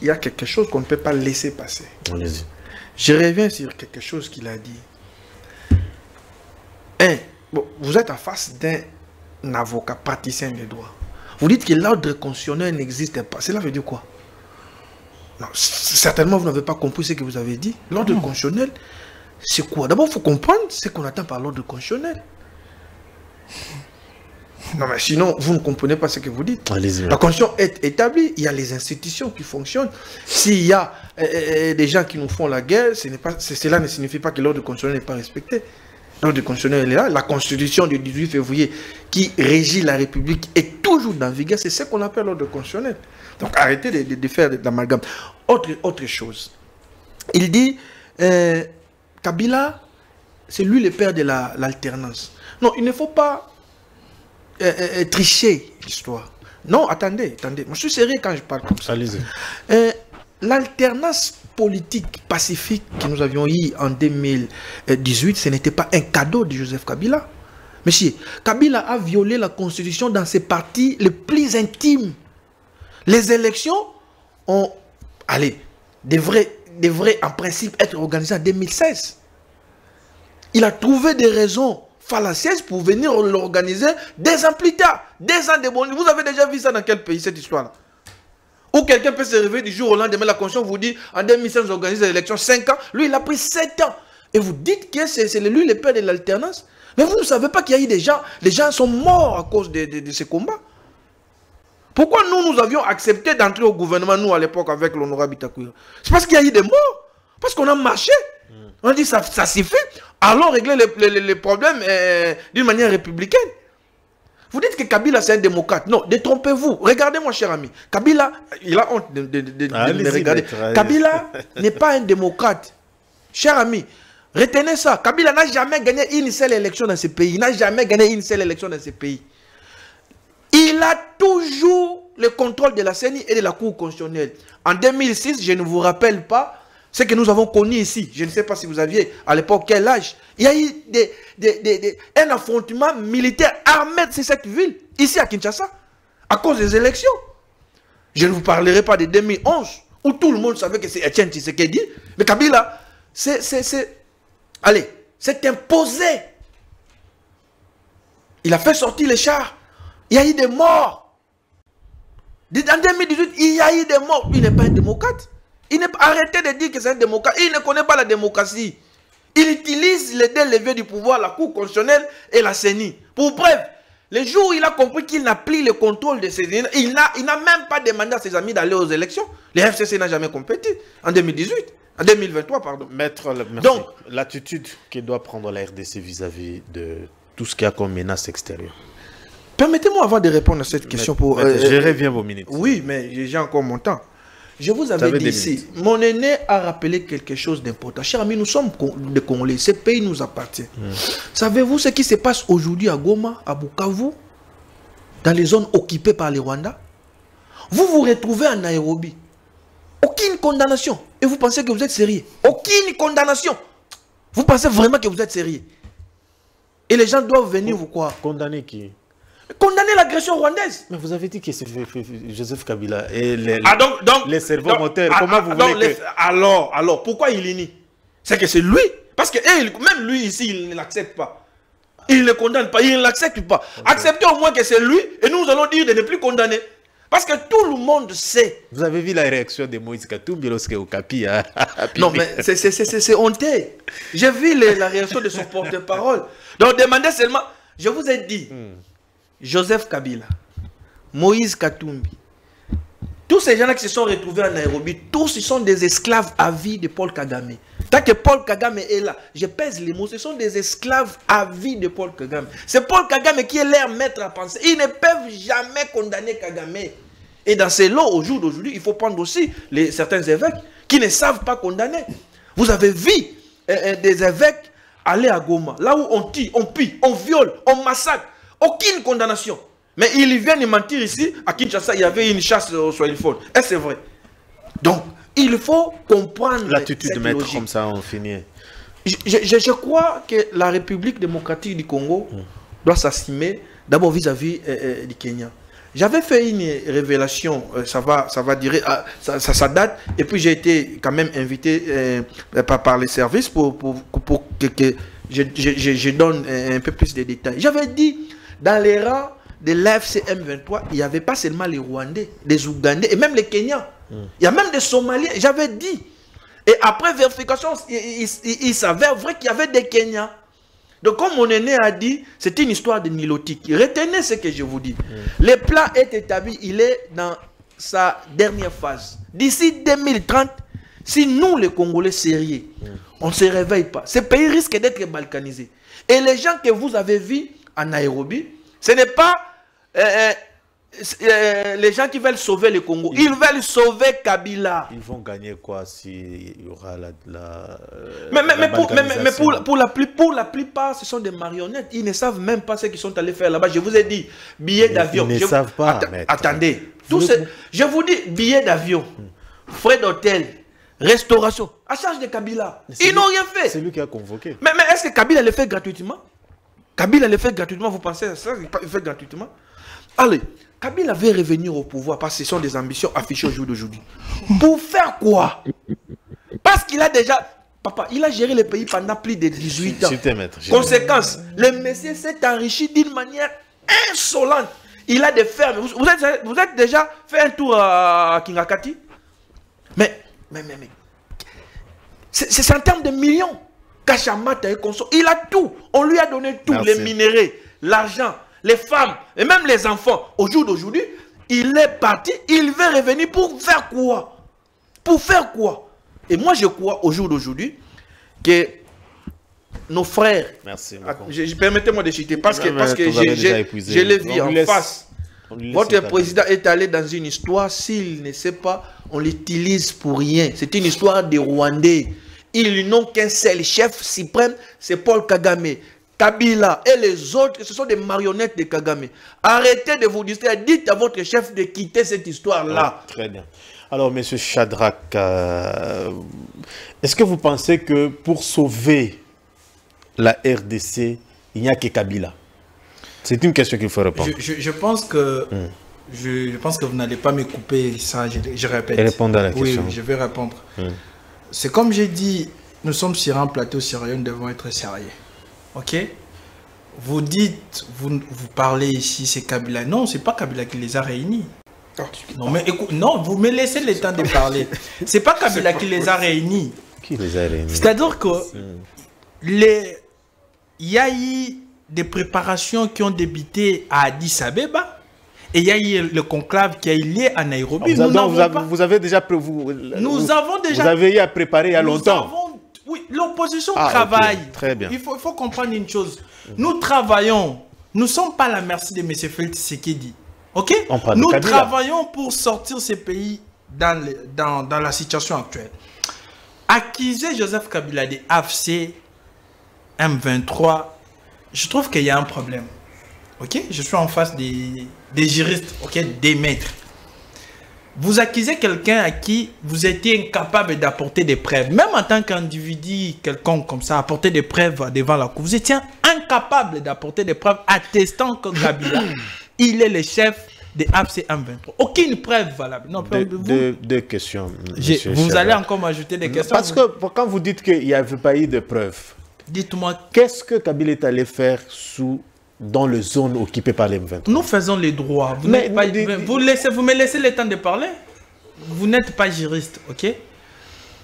il y a quelque chose qu'on ne peut pas laisser passer. Allez-y. Je reviens sur quelque chose qu'il a dit. Bon, vous êtes en face d'un avocat praticien des droits. Vous dites que l'ordre constitutionnel n'existe pas. Cela veut dire quoi? Non, certainement, vous n'avez pas compris ce que vous avez dit. L'ordre constitutionnel, c'est quoi? D'abord, il faut comprendre ce qu'on attend par l'ordre constitutionnel. Non, mais sinon, vous ne comprenez pas ce que vous dites. La Constitution est établie, il y a les institutions qui fonctionnent. S'il y a des gens qui nous font la guerre, cela ne signifie pas que l'ordre constitutionnel n'est pas respecté. L'ordre constitutionnel est là. La Constitution du 18 février qui régit la République est toujours dans vigueur. C'est ce qu'on appelle l'ordre constitutionnel. Donc arrêtez de faire de l'amalgame. Autre chose. Il dit, Kabila, c'est lui le père de l'alternance. Non, il ne faut pas tricher l'histoire. Non, attendez. Moi, je suis sérieux quand je parle comme ça. Allez-y. L'alternance politique pacifique que nous avions eu en 2018, ce n'était pas un cadeau de Joseph Kabila. Monsieur, Kabila a violé la constitution dans ses partis les plus intimes. Les élections devraient en principe être organisées en 2016. Il a trouvé des raisons fallacieuses pour venir l'organiser 2 ans plus tard. 2 ans de bon. Vous avez déjà vu ça dans quel pays, cette histoire-là? Où quelqu'un peut se réveiller du jour au lendemain, la Constitution vous dit en 2016 on organise les élections 5 ans. Lui, il a pris 7 ans. Et vous dites que c'est lui le père de l'alternance. Mais vous ne savez pas qu'il y a eu des gens. Les gens sont morts à cause de ces combats. Pourquoi nous avions accepté d'entrer au gouvernement, nous, à l'époque, avec l'honorable Bitakoura? C'est parce qu'il y a eu des morts. Parce qu'on a marché. On a dit ça suffit. Allons régler les problèmes d'une manière républicaine. Vous dites que Kabila c'est un démocrate. Non, détrompez-vous. Regardez-moi, cher ami. Kabila, il a honte de me regarder. Kabila n'est pas un démocrate. Cher ami, retenez ça. Kabila n'a jamais gagné une seule élection dans ce pays. Il n'a jamais gagné une seule élection dans ce pays. Il a toujours le contrôle de la CENI et de la Cour constitutionnelle. En 2006, je ne vous rappelle pas ce que nous avons connu ici. Je ne sais pas si vous aviez à l'époque quel âge. Il y a eu un affrontement militaire armé de cette ville, ici à Kinshasa, à cause des élections. Je ne vous parlerai pas de 2011, où tout le monde savait que c'est Etienne Tshisekedi. Mais Kabila, c'est imposé. Il a fait sortir les chars. Il y a eu des morts. En 2018, il y a eu des morts. Il n'est pas un démocrate. Arrêtez de dire que c'est un démocrate. Il ne connaît pas la démocratie. Il utilise les deux leviers du pouvoir, la Cour constitutionnelle et la CENI. Pour preuve, le jour où il a compris qu'il n'a plus le contrôle de ses... Il n'a même pas demandé à ses amis d'aller aux élections. Le FCC n'a jamais compétit en 2018. En 2023, pardon. Maître, merci. Donc, l'attitude que doit prendre la RDC vis-à-vis de tout ce qu'il y a comme menace extérieure. Permettez-moi avant de répondre à cette question pour... je reviens vos minutes. Oui, mais j'ai encore mon temps. Je vous avais dit ici, mon aîné a rappelé quelque chose d'important. Chers amis, nous sommes des Congolais, ce pays nous appartient. Savez-vous ce qui se passe aujourd'hui à Goma, à Bukavu, dans les zones occupées par les Rwandais? Vous vous retrouvez en Nairobi. Aucune condamnation. Et vous pensez que vous êtes sérieux? Aucune condamnation. Vous pensez vraiment que vous êtes sérieux? Et les gens doivent venir vous croire. Condamner qui? Condamner l'agression rwandaise. Mais vous avez dit que c'est Joseph Kabila et les cerveaux moteurs. Comment vous voulez que... Alors, pourquoi il est ni? C'est que c'est lui. Parce que même lui ici, il ne l'accepte pas. Il ne condamne pas, il ne l'accepte pas. Okay. Acceptez au moins que c'est lui et nous allons dire de ne plus condamner. Parce que tout le monde sait. Vous avez vu la réaction de Moïse Katumbi lorsque Okapi a... Non, mais c'est honteux. J'ai vu la réaction de son porte-parole. Donc demandez seulement... Je vous ai dit... Joseph Kabila, Moïse Katumbi, tous ces gens-là qui se sont retrouvés en Nairobi, tous ils sont des esclaves à vie de Paul Kagame. Tant que Paul Kagame est là, je pèse les mots, ce sont des esclaves à vie de Paul Kagame. C'est Paul Kagame qui est leur maître à penser. Ils ne peuvent jamais condamner Kagame. Et dans ces lots, au jour d'aujourd'hui, il faut prendre aussi certains évêques qui ne savent pas condamner. Vous avez vu des évêques aller à Goma, là où on tue, on pille, on viole, on massacre. Aucune condamnation. Mais ils viennent mentir ici. À Kinshasa, il y avait une chasse au Swahiliphone. Et c'est vrai. Donc, il faut comprendre l'attitude de mettre comme ça, on finit. Je crois que la République démocratique du Congo doit s'assumer d'abord vis-à-vis du Kenya. J'avais fait une révélation, ça va durer, ça date, et puis j'ai été quand même invité par les services pour que je donne un peu plus de détails. J'avais dit, dans les rangs de l'AFC M23, il n'y avait pas seulement les Rwandais, les Ougandais et même les Kenyans. Il y a même des Somaliens, j'avais dit. Et après vérification, il s'avère vrai qu'il y avait des Kenyans. Donc comme mon aîné a dit, c'est une histoire de nilotique. Retenez ce que je vous dis. Le plan est établi, il est dans sa dernière phase. D'ici 2030, si nous les Congolais sérieux, on ne se réveille pas, ce pays risque d'être balkanisé. Et les gens que vous avez vus en Nairobi, ce n'est pas les gens qui veulent sauver le Congo. Ils veulent sauver Kabila. Ils vont gagner quoi s'il y aura mais pour la plupart, ce sont des marionnettes. Ils ne savent même pas ce qu'ils sont allés faire là-bas. Je vous ai dit, billets d'avion. Ils ne savent pas. Attendez. Je vous dis, billets d'avion, frais d'hôtel, restauration, à charge de Kabila. Ils n'ont rien fait. C'est lui qui a convoqué. Mais est-ce que Kabila le fait gratuitement? Kabila le fait gratuitement, vous pensez à ça? Il fait gratuitement? Allez, Kabila veut revenir au pouvoir parce que ce sont des ambitions affichées au jour d'aujourd'hui. Pour faire quoi? Parce qu'il a déjà... Papa, il a géré le pays pendant plus de 18 ans. Conséquence, le monsieur s'est enrichi d'une manière insolente. Il a des fermes. Vous êtes déjà fait un tour à Kingakati? Mais c'est en termes de millions. Kachamata et Conso, il a tout. On lui a donné tout. Merci. Les minéraux, l'argent, les femmes et même les enfants. Au jour d'aujourd'hui, il est parti. Il veut revenir pour faire quoi? Pour faire quoi? Et moi, je crois au jour d'aujourd'hui que nos frères... Merci. Permettez-moi de citer parce que je l'ai vu en face. Votre président est allé dans une histoire. S'il ne sait pas, on l'utilise pour rien. C'est une histoire des Rwandais. Ils n'ont qu'un seul chef suprême, c'est Paul Kagame. Kabila et les autres, ce sont des marionnettes de Kagame. Arrêtez de vous distraire. Dites à votre chef de quitter cette histoire-là. Oh, très bien. Alors, M. Shadrack, est-ce que vous pensez que pour sauver la RDC, il n'y a que Kabila? C'est une question qu'il faut répondre. Je pense que... Je pense que vous n'allez pas me couper ça, je répète. Et répondre à la question. Oui, je vais répondre. C'est comme j'ai dit, nous sommes sur un plateau sérieux, nous devons être sérieux. Ok? Vous dites, vous parlez ici, c'est Kabila. Non, c'est pas Kabila qui les a réunis. Non, mais écoute, non, vous me laissez le temps de parler. C'est pas Kabila qui les a réunis. Qui les a réunis? C'est-à-dire que il y a eu des préparations qui ont débuté à Addis Abeba et il y a eu le conclave qui a eu lieu à Nairobi. Vous avez déjà vous avez eu à préparer il y a longtemps. Oui, l'opposition travaille. Okay. Très bien. Il faut comprendre une chose. Nous travaillons. Nous ne sommes pas à la merci de M. Félix Tshisekedi. Ok? Nous travaillons pour sortir ces pays dans la situation actuelle. Accuser Joseph Kabila de AFC M23, je trouve qu'il y a un problème. Ok? Je suis en face des juristes, ok? Des maîtres. Vous accusez quelqu'un à qui vous étiez incapable d'apporter des preuves. Même en tant qu'individu, quelqu'un comme ça, apporter des preuves devant la cour. Vous étiez incapable d'apporter des preuves attestant que Kabila, il est le chef de AFC M23. Aucune preuve valable. Non, deux questions. Vous allez encore m'ajouter des questions. Parce que quand vous dites qu'il n'y avait pas eu de preuves, dites-moi. Qu'est-ce que Kabila est allé faire dans les zones occupées par les M23? Nous faisons les droits. Vous me laissez le temps de parler. Vous n'êtes pas juriste, ok?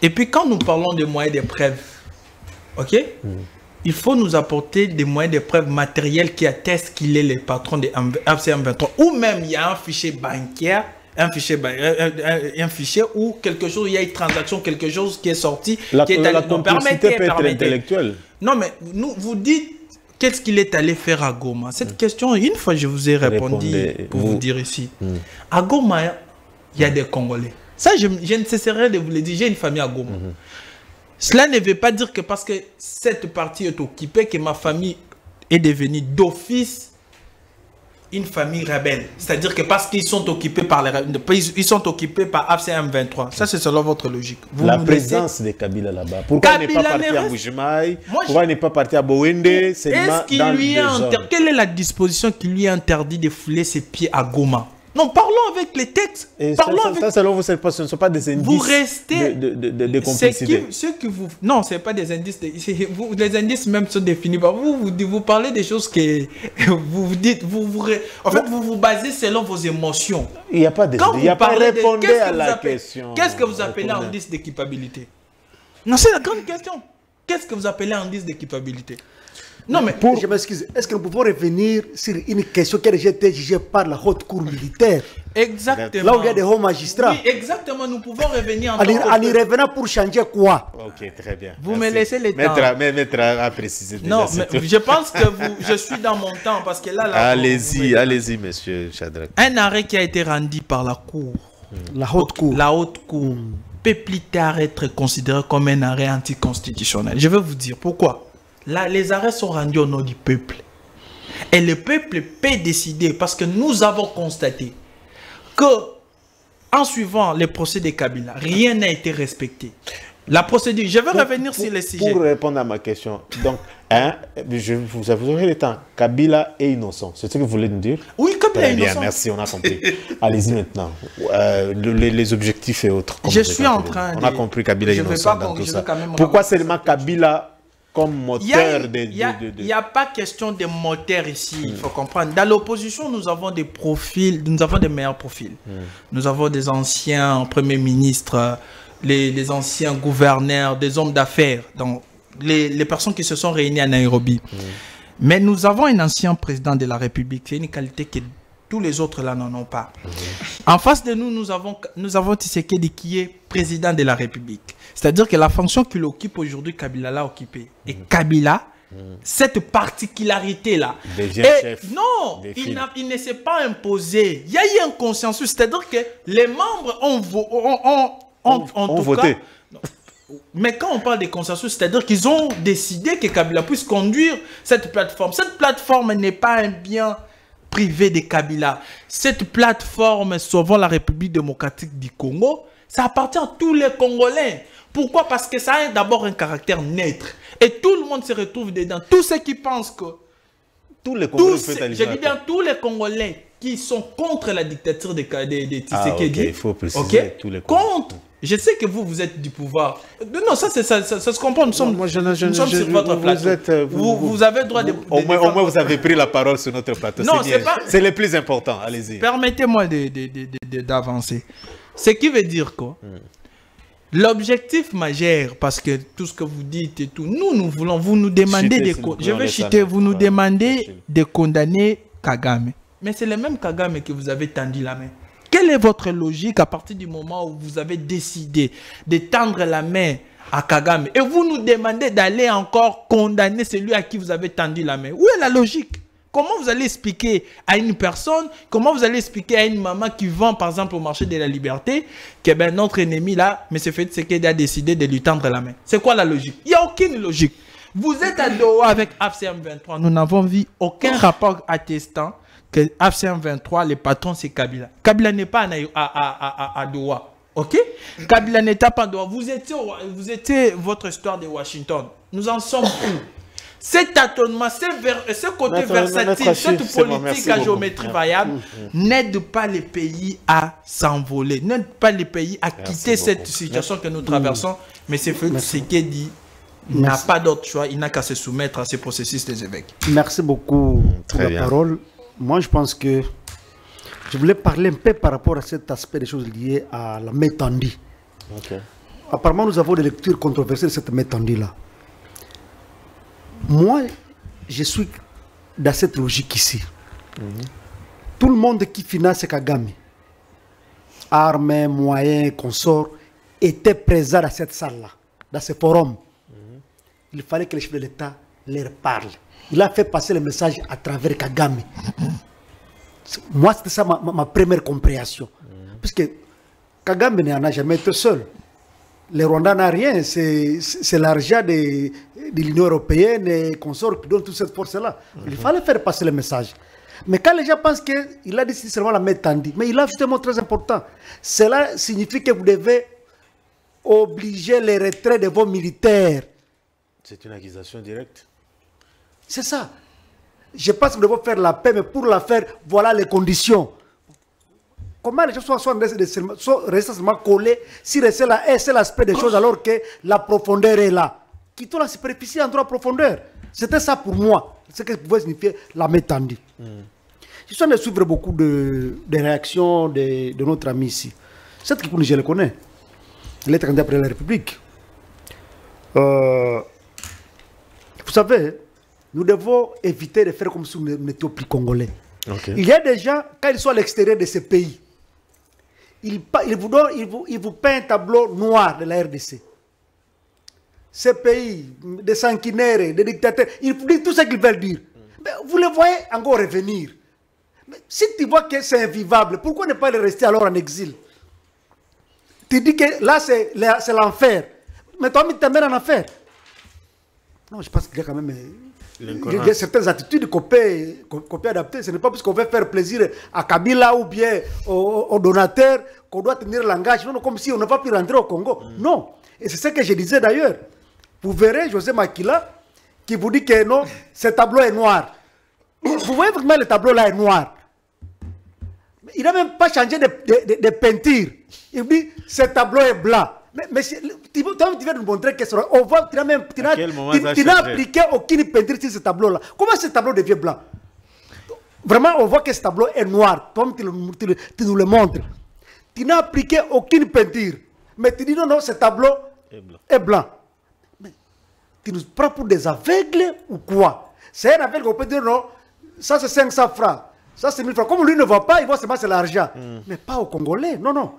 Et puis quand nous parlons de moyens de preuve, ok? Il faut nous apporter des moyens de preuve matériels qui attestent qu'il est le patron de AFC-M23. Ou même il y a un fichier bancaire, un fichier ou quelque chose, il y a une transaction, quelque chose qui est sorti. La complicité peut être intellectuelle. Non, mais vous dites qu'est-ce qu'il est allé faire à Goma? Cette question, une fois je vous ai répondu pour vous dire ici. À Goma, il y a des Congolais. Ça, je ne cesserai de vous le dire. J'ai une famille à Goma. Cela ne veut pas dire que parce que cette partie est occupée, que ma famille est devenue d'office une famille rebelle. C'est-à-dire que parce qu'ils sont occupés par ils sont occupés par AFC M23. Ça, c'est selon votre logique. La présence de Kabila là-bas. Pourquoi il n'est pas parti à Mbujimaï? Pourquoi il n'est pas parti à Bowende? Quelle est la disposition qui lui a interdit de fouler ses pieds à Goma? Non, parlons avec les textes. Ça, selon vous, ce ne sont pas des indices vous restez, de complicité. Non, ce n'est pas des indices. Les indices même sont définis par vous. Vous parlez des choses que vous dites. En fait, vous vous basez selon vos émotions. Il n'y a pas de... Il n'y a pas répondu à la question. Qu'est-ce que vous appelez indice d'équipabilité? Non, c'est la grande question. Qu'est-ce que vous appelez indice d'équipabilité? Non, mais je m'excuse. Est-ce que nous pouvons revenir sur une question qui a déjà été jugée par la haute cour militaire? Exactement. Là où il y a des hauts magistrats. Oui, exactement. Nous pouvons revenir en y revenant pour changer quoi? Ok, très bien. Vous me laissez le temps. Maître a précisé déjà. Non, mais je pense que je suis dans mon temps parce que là... Allez-y, monsieur Shadrack. Un arrêt qui a été rendu par la cour. La haute cour. La haute cour peut plus tard être considéré comme un arrêt anticonstitutionnel. Je vais vous dire pourquoi. Là, les arrêts sont rendus au nom du peuple. Et le peuple peut décider parce que nous avons constaté que, en suivant les procédés de Kabila, rien n'a été respecté. La procédure, je vais revenir sur les sujets. Pour répondre à ma question, donc, vous avez le temps. Kabila est innocent. C'est ce que vous voulez nous dire? Oui, Kabila est innocent. Bien, merci, on a compris. Allez-y maintenant. Les objectifs et autres. Je suis en train On a compris Kabila est innocent dans tout ça. Pourquoi seulement Kabila comme moteur il n'y a pas question de moteur ici, il faut comprendre. Dans l'opposition, nous avons des profils, nous avons des meilleurs profils. Nous avons des anciens premiers ministres, les anciens gouverneurs, des hommes d'affaires, les personnes qui se sont réunies à Nairobi. Mais nous avons un ancien président de la République, c'est une qualité que tous les autres là n'en ont pas. En face de nous, nous avons Tshisekedi qui est président de la République. C'est-à-dire que la fonction qu'il occupe aujourd'hui, Kabila l'a occupée. Et Kabila, cette particularité-là, non, il ne s'est pas imposé. Il y a eu un consensus. C'est-à-dire que les membres ont voté. Mais quand on parle de consensus, c'est-à-dire qu'ils ont décidé que Kabila puisse conduire cette plateforme. Cette plateforme n'est pas un bien privé de Kabila. Cette plateforme, sauvant la République démocratique du Congo, ça appartient à tous les Congolais. Pourquoi? Parce que ça a d'abord un caractère neutre. Et tout le monde se retrouve dedans. Tous ceux qui pensent que... Tous les Congolais, je dis bien tous les Congolais qui sont contre la dictature de Tshisekedi. Il faut préciser tous les Congolais. Contre Je sais que vous êtes du pouvoir. Non, ça se comprend. Nous sommes, nous sommes sur votre plateau. Vous avez le droit de... Au moins, vous avez pris la parole sur notre plateau. Non, c'est le plus important. Allez-y. Permettez-moi d'avancer. Ce qui veut dire quoi? L'objectif majeur, parce que tout ce que vous dites et tout, nous voulons, vous nous demandez je vais citer, vous nous demandez de condamner Kagame. Mais c'est le même Kagame que vous avez tendu la main. Quelle est votre logique à partir du moment où vous avez décidé de tendre la main à Kagame et vous nous demandez d'aller encore condamner celui à qui vous avez tendu la main? Où est la logique? Comment vous allez expliquer à une personne, comment vous allez expliquer à une maman qui vend par exemple au marché de la liberté que ben, notre ennemi là, M. Félix Tshisekedi a décidé de lui tendre la main? C'est quoi la logique? Il n'y a aucune logique. Vous êtes à Doha avec AFCM 23. Nous n'avons vu aucun rapport attestant que AFCM 23, le patron c'est Kabila. Kabila n'est pas à Doha. Ok? Kabila n'est pas à Doha. Vous étiez votre histoire de Washington. Nous en sommes où? Cet tâtonnement, ce côté versatile, cette politique à géométrie variable n'aide pas les pays à s'envoler, n'aide pas les pays à quitter cette situation que nous traversons. Mais c'est ce qui dit, il n'a pas d'autre choix, il n'a qu'à se soumettre à ce processus des évêques. Merci beaucoup pour la parole. Moi, je pense que je voulais parler un peu par rapport à cet aspect des choses liées à la main tendue. Apparemment, nous avons des lectures controversées de cette main tendue-là. Moi, je suis dans cette logique ici. Tout le monde qui finance Kagame, armes, moyens, consorts, était présent dans cette salle-là, dans ce forum. Il fallait que les chefs de l'État leur parlent. Il a fait passer le message à travers Kagame. Moi, c'était ça ma première compréhension. Parce que Kagame n'en a jamais été seul. Le Rwanda n'a rien, c'est l'argent de l'Union européenne et consorts qui donnent toute cette force-là. Il fallait faire passer le message. Mais quand les gens pensent qu'il a décidé seulement la main tendue, mais il a justement très important. Cela signifie que vous devez obliger les retraits de vos militaires. C'est une accusation directe. C'est ça. Je pense que nous devons faire la paix, mais pour la faire, voilà les conditions. Comment les gens sont restés seulement collés si c'est l'aspect des choses alors que la profondeur est là. Quittons la superficie en droit profondeur. C'était ça pour moi. C'est ce que pouvait signifier la main tendue. Je suis en train de suivre beaucoup de réactions de notre ami ici. Cette Kikouni, je le connais. Elle est candidate pour la République. Vous savez, nous devons éviter de faire comme si nous n'étions plus congolais. Il y a des gens, quand ils sont à l'extérieur de ce pays, ils vous peignent un tableau noir de la RDC. Ces pays, des sanguinaires, des dictateurs, ils vous disent tout ce qu'ils veulent dire. Mais vous les voyez encore revenir. Mais si tu vois que c'est invivable, pourquoi ne pas les rester alors en exil? Tu dis que là, c'est l'enfer. Mais toi, tu t'amènes en enfer. Non, je pense qu'il y a quand même... Il y a certaines attitudes qu'on peut adapter. Ce n'est pas parce qu'on veut faire plaisir à Kabila ou bien aux donateurs qu'on doit tenir le langage. Non, comme si on ne va plus rentrer au Congo. Non. Et c'est ce que je disais d'ailleurs. Vous verrez José Makila qui vous dit que non, ce tableau est noir. Vous voyez vraiment le tableau là est noir. Il n'a même pas changé de peinture. Il dit ce tableau est blanc. Mais tu viens de nous montrer que tu n'as appliqué aucune peinture sur ce tableau-là. Comment ce tableau devient blanc? Vraiment, on voit que ce tableau est noir. Toi, tu nous le montres. Tu n'as appliqué aucune peinture. Mais tu dis non, non, ce tableau est blanc. Mais tu nous prends pour des aveugles ou quoi? C'est un aveugle, on peut dire non, ça c'est 500 francs, ça c'est 1000 francs. Comme lui ne voit pas, il voit seulement c'est l'argent. Mais pas aux Congolais, non, non.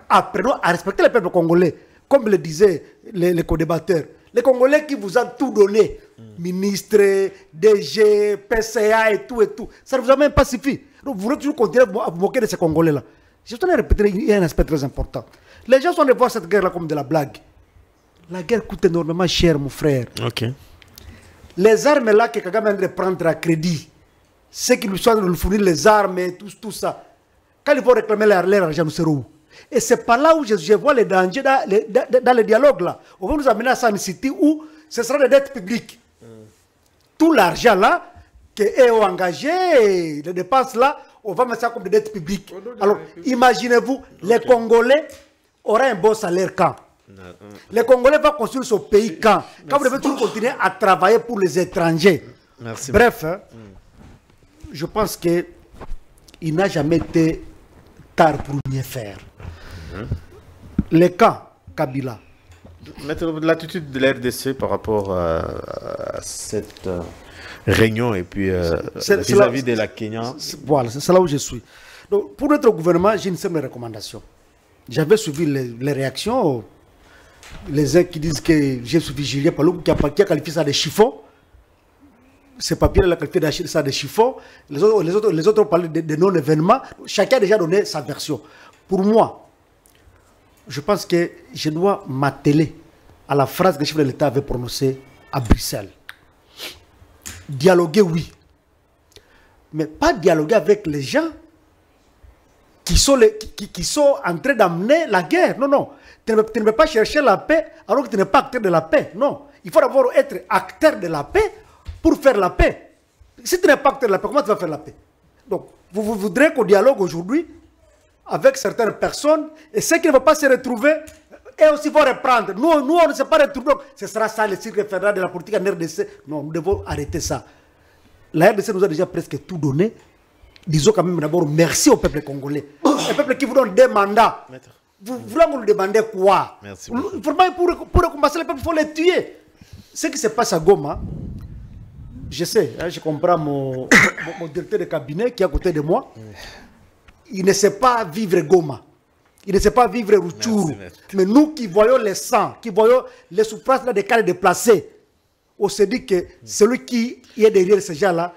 Apprenons à respecter le peuple congolais, comme le disaient les co-débatteurs. Les Congolais qui vous ont tout donné, ministre, DG, PCA et tout, ça ne vous a même pas suffi. Donc vous voulez toujours continuer à vous moquer de ces Congolais-là. Je tenais à répéter, il y a un aspect très important. Les gens sont de voir cette guerre-là comme de la blague. La guerre coûte énormément cher, mon frère. Les armes là que Kagame est en train de prendre à crédit, ceux qui lui sont en train de fournir les armes et tout ça, quand ils vont réclamer leur argent, nous serons où? Et c'est par là où je vois les dangers dans le dialogue là. On va nous amener à San City où ce sera des dettes publiques. Tout l'argent là, qu'eux ont engagé, les dépenses là, on va mettre ça comme des dettes publiques. Alors, imaginez-vous, les Congolais aura un bon salaire quand? Les Congolais vont construire ce pays quand? Quand vous devez toujours continuer à travailler pour les étrangers. Merci. Bref, je pense qu'il n'a jamais été tard pour mieux faire. Les cas Kabila. L'attitude de la RDC par rapport à cette réunion et puis vis-à-vis de la Kenya. Voilà, c'est là où je suis. Donc, pour notre gouvernement, j'ai une simple recommandation. J'avais suivi les réactions. Les uns qui disent que j'ai suivi Julien Palou qui a qualifié ça de chiffon. Ce papier-là a qualifié ça de chiffon. Les autres ont parlé de non-événements. Chacun a déjà donné sa version. Pour moi, je pense que je dois m'atteler à la phrase que le chef de l'État avait prononcée à Bruxelles. Dialoguer, oui. Mais pas dialoguer avec les gens qui sont en train d'amener la guerre. Non, non. Tu ne peux pas chercher la paix alors que tu n'es pas acteur de la paix. Non. Il faut d'abord être acteur de la paix pour faire la paix. Si tu n'es pas acteur de la paix, comment tu vas faire la paix? Donc, vous voudrez qu'on dialogue aujourd'hui avec certaines personnes et ceux qui ne vont pas se retrouver et aussi vont reprendre. Nous on ne s'est pas retrouvés. Donc, ce sera ça le cirque infernal de la politique en RDC. Non, nous devons arrêter ça. La RDC nous a déjà presque tout donné. Disons quand même d'abord merci au peuple congolais. Un peuple qui vous donne des mandats. Vous voulez nous demander quoi? Merci. Pour recommencer le peuple, il faut les tuer. Ce qui se passe à Goma, je sais, hein, je comprends mon directeur de cabinet qui est à côté de moi. Il ne sait pas vivre Goma. Il ne sait pas vivre Rutshuru. Mais nous qui voyons les sangs, qui voyons les souffrances des cas déplacés, on se dit que celui qui est derrière ces gens-là,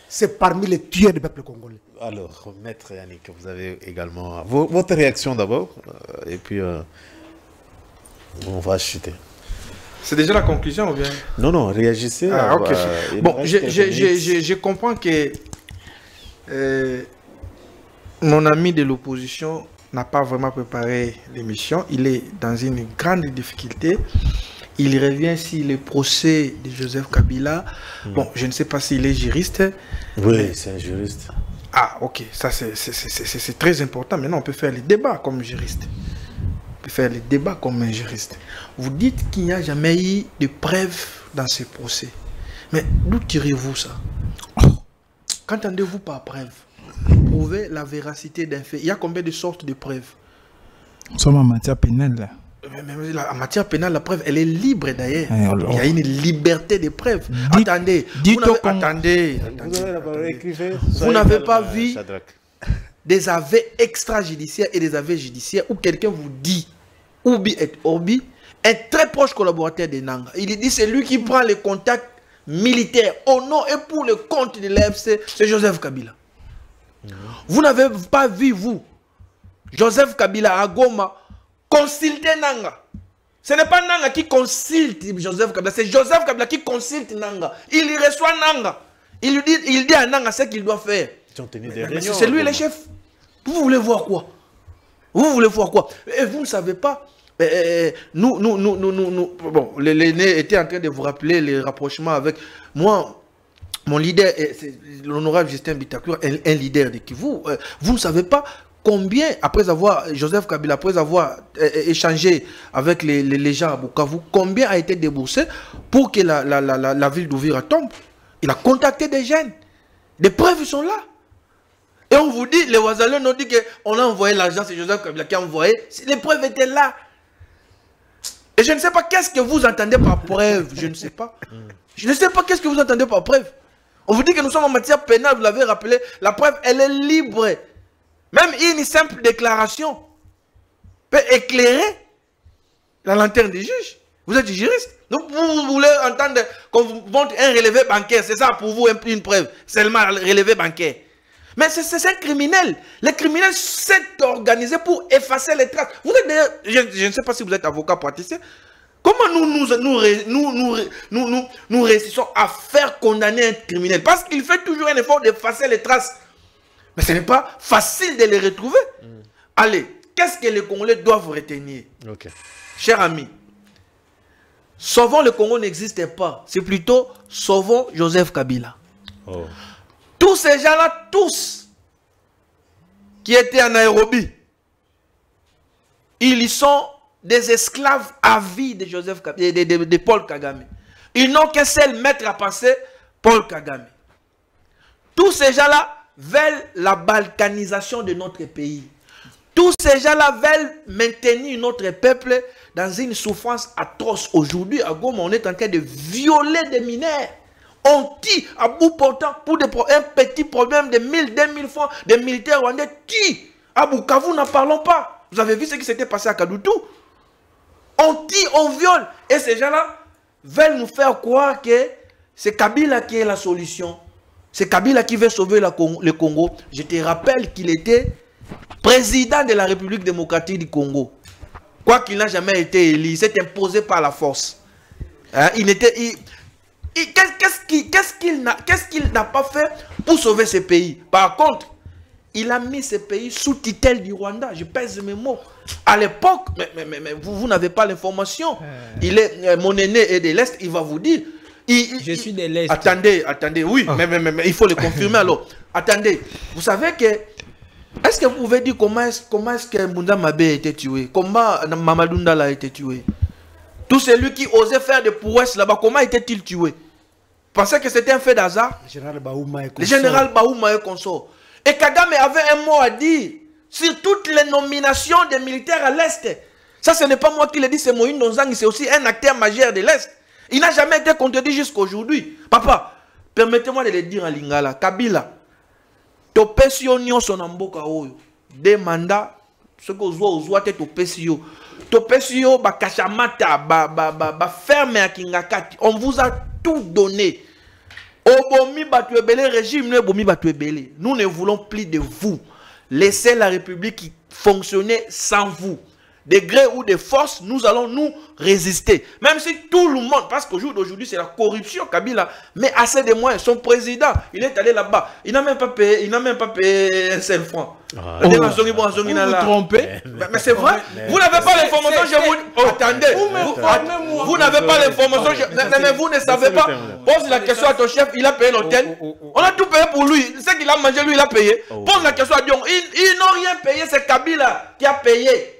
c'est parmi les tueurs du peuple congolais. Alors, Maître Yannick, vous avez également votre réaction d'abord, et puis on va chuter. C'est déjà la conclusion ou bien? Non, non, réagissez. Ah, ok. Bon, je comprends que mon ami de l'opposition n'a pas vraiment préparé l'émission. Il est dans une grande difficulté. Il revient sur le procès de Joseph Kabila. Bon, je ne sais pas s'il est juriste. Oui, c'est un juriste. Ah, ok. Ça, c'est très important. Maintenant, on peut faire les débats comme juriste. On peut faire les débats comme un juriste. Vous dites qu'il n'y a jamais eu de preuves dans ce procès. Mais d'où tirez-vous ça? Qu'entendez-vous par preuve? Prouver la véracité d'un fait. Il y a combien de sortes de preuves? Nous sommes en matière pénale, là. En matière pénale, la preuve, elle est libre d'ailleurs. Il y a une liberté de preuve. Attendez, vous n'avez pas vu des aveux extrajudiciaires et des aveux judiciaires où quelqu'un vous dit, Oubi et Orbi, un très proche collaborateur de Nanga. Il dit c'est lui qui prend les contacts militaires au nom et pour le compte de l'AFC, c'est Joseph Kabila. Vous n'avez pas vu, vous, Joseph Kabila à Goma, consulter Nanga. Ce n'est pas Nanga qui consulte Joseph Kabila, c'est Joseph Kabila qui consulte Nanga. Il y reçoit Nanga. Il dit à Nanga ce qu'il doit faire. C'est lui le chef. Vous voulez voir quoi? Vous voulez voir quoi? Et vous ne savez pas. Bon, l'aîné était en train de vous rappeler les rapprochements avec moi. Mon leader, l'honorable Justin Bitakour, un leader de Kivu. Vous ne savez pas combien, après avoir, Joseph Kabila, après avoir échangé avec les gens à Bukavu, combien a été déboursé pour que la ville d'Ouvira tombe. Il a contacté des jeunes. Des preuves sont là. Et on vous dit, les Ouazalais nous dit qu'on a envoyé l'argent, c'est Joseph Kabila qui a envoyé. Les preuves étaient là. Et je ne sais pas qu'est-ce que vous entendez par preuve. Je ne sais pas. Je ne sais pas qu'est-ce que vous entendez par preuve. On vous dit que nous sommes en matière pénale, vous l'avez rappelé. La preuve, elle est libre. Même une simple déclaration peut éclairer la lanterne des juges. Vous êtes juriste. Donc vous voulez entendre qu'on vous montre un relevé bancaire. C'est ça pour vous une preuve. Seulement un relevé bancaire. Mais c'est un criminel. Les criminels s'est organisé pour effacer les traces. Vous êtes d'ailleurs, je ne sais pas si vous êtes avocat praticien. Comment nous réussissons à faire condamner un criminel? Parce qu'il fait toujours un effort d'effacer les traces. Mais ce n'est pas facile de les retrouver. Allez, qu'est-ce que les Congolais doivent retenir? Chers amis, sauvons le Congo n'existe pas. C'est plutôt sauvons Joseph Kabila. Tous ces gens-là, tous, qui étaient en Nairobi, ils sont des esclaves à vie de de Paul Kagame. Ils n'ont qu'un seul maître à passer, Paul Kagame. Tous ces gens-là veulent la balkanisation de notre pays. Tous ces gens-là veulent maintenir notre peuple dans une souffrance atroce. Aujourd'hui, à Goma, on est en train de violer des mineurs. On tue à bout portant pour un petit problème de 1000, 2000 francs. Des militaires rwandais tuent. À Bukavu, n'en parlons pas. Vous avez vu ce qui s'était passé à Kadutu? On tue, on viole. Et ces gens-là veulent nous faire croire que c'est Kabila qui est la solution. C'est Kabila qui veut sauver le Congo. Je te rappelle qu'il était président de la République démocratique du Congo. Quoi qu'il n'a jamais été élu, il s'est imposé par la force. Hein? Qu'est-ce qu'il n'a pas fait pour sauver ce pays? Par contre, il a mis ce pays sous tutelle du Rwanda. Je pèse mes mots. À l'époque, mais vous n'avez pas l'information. Mon aîné est de l'Est, il va vous dire. Je suis de l'Est. Attendez, oui, mais il faut le confirmer alors. Attendez, vous savez que... Est-ce que vous pouvez dire comment est-ce que Mbunda Mabe a été tué? Comment Mamadou Ndala a été tué? Tout celui qui osait faire des prouesses là-bas, comment était-il tué? Pensez que c'était un fait d'hasard? Le général Baouma et consort. Et Kagame avait un mot à dire sur toutes les nominations des militaires à l'Est. Ça, ce n'est pas moi qui le dis, c'est Moïse Nonzang, c'est aussi un acteur majeur de l'Est. Il n'a jamais été contredit jusqu'à aujourd'hui. Papa, permettez-moi de le dire en lingala. Kabila, topesio nyonso na mboka oyo. Des mandats, ce que vous avez topesio. Topesio ba kachamata, ba ferme à Kingakati. On vous a tout donné. Obomi batuebele régime, nous ne voulons plus de vous. Laissez la République fonctionner sans vous. De gré ou de force, nous allons nous résister. Même si tout le monde, parce qu'au jour d'aujourd'hui, c'est la corruption, Kabila, mais assez de moyens. Son président, il est allé là-bas. Il n'a même pas payé un seul franc. Vous vous trompez. Mais c'est vrai. Vous n'avez pas l'information, je vous... Attendez. Vous n'avez pas l'information, mais vous ne savez pas. Pose la question à ton chef, il a payé l'hôtel. On a tout payé pour lui. Ce qu'il a mangé, lui, il a payé. Pose la question à Dion. Ils n'ont rien payé, c'est Kabila qui a payé.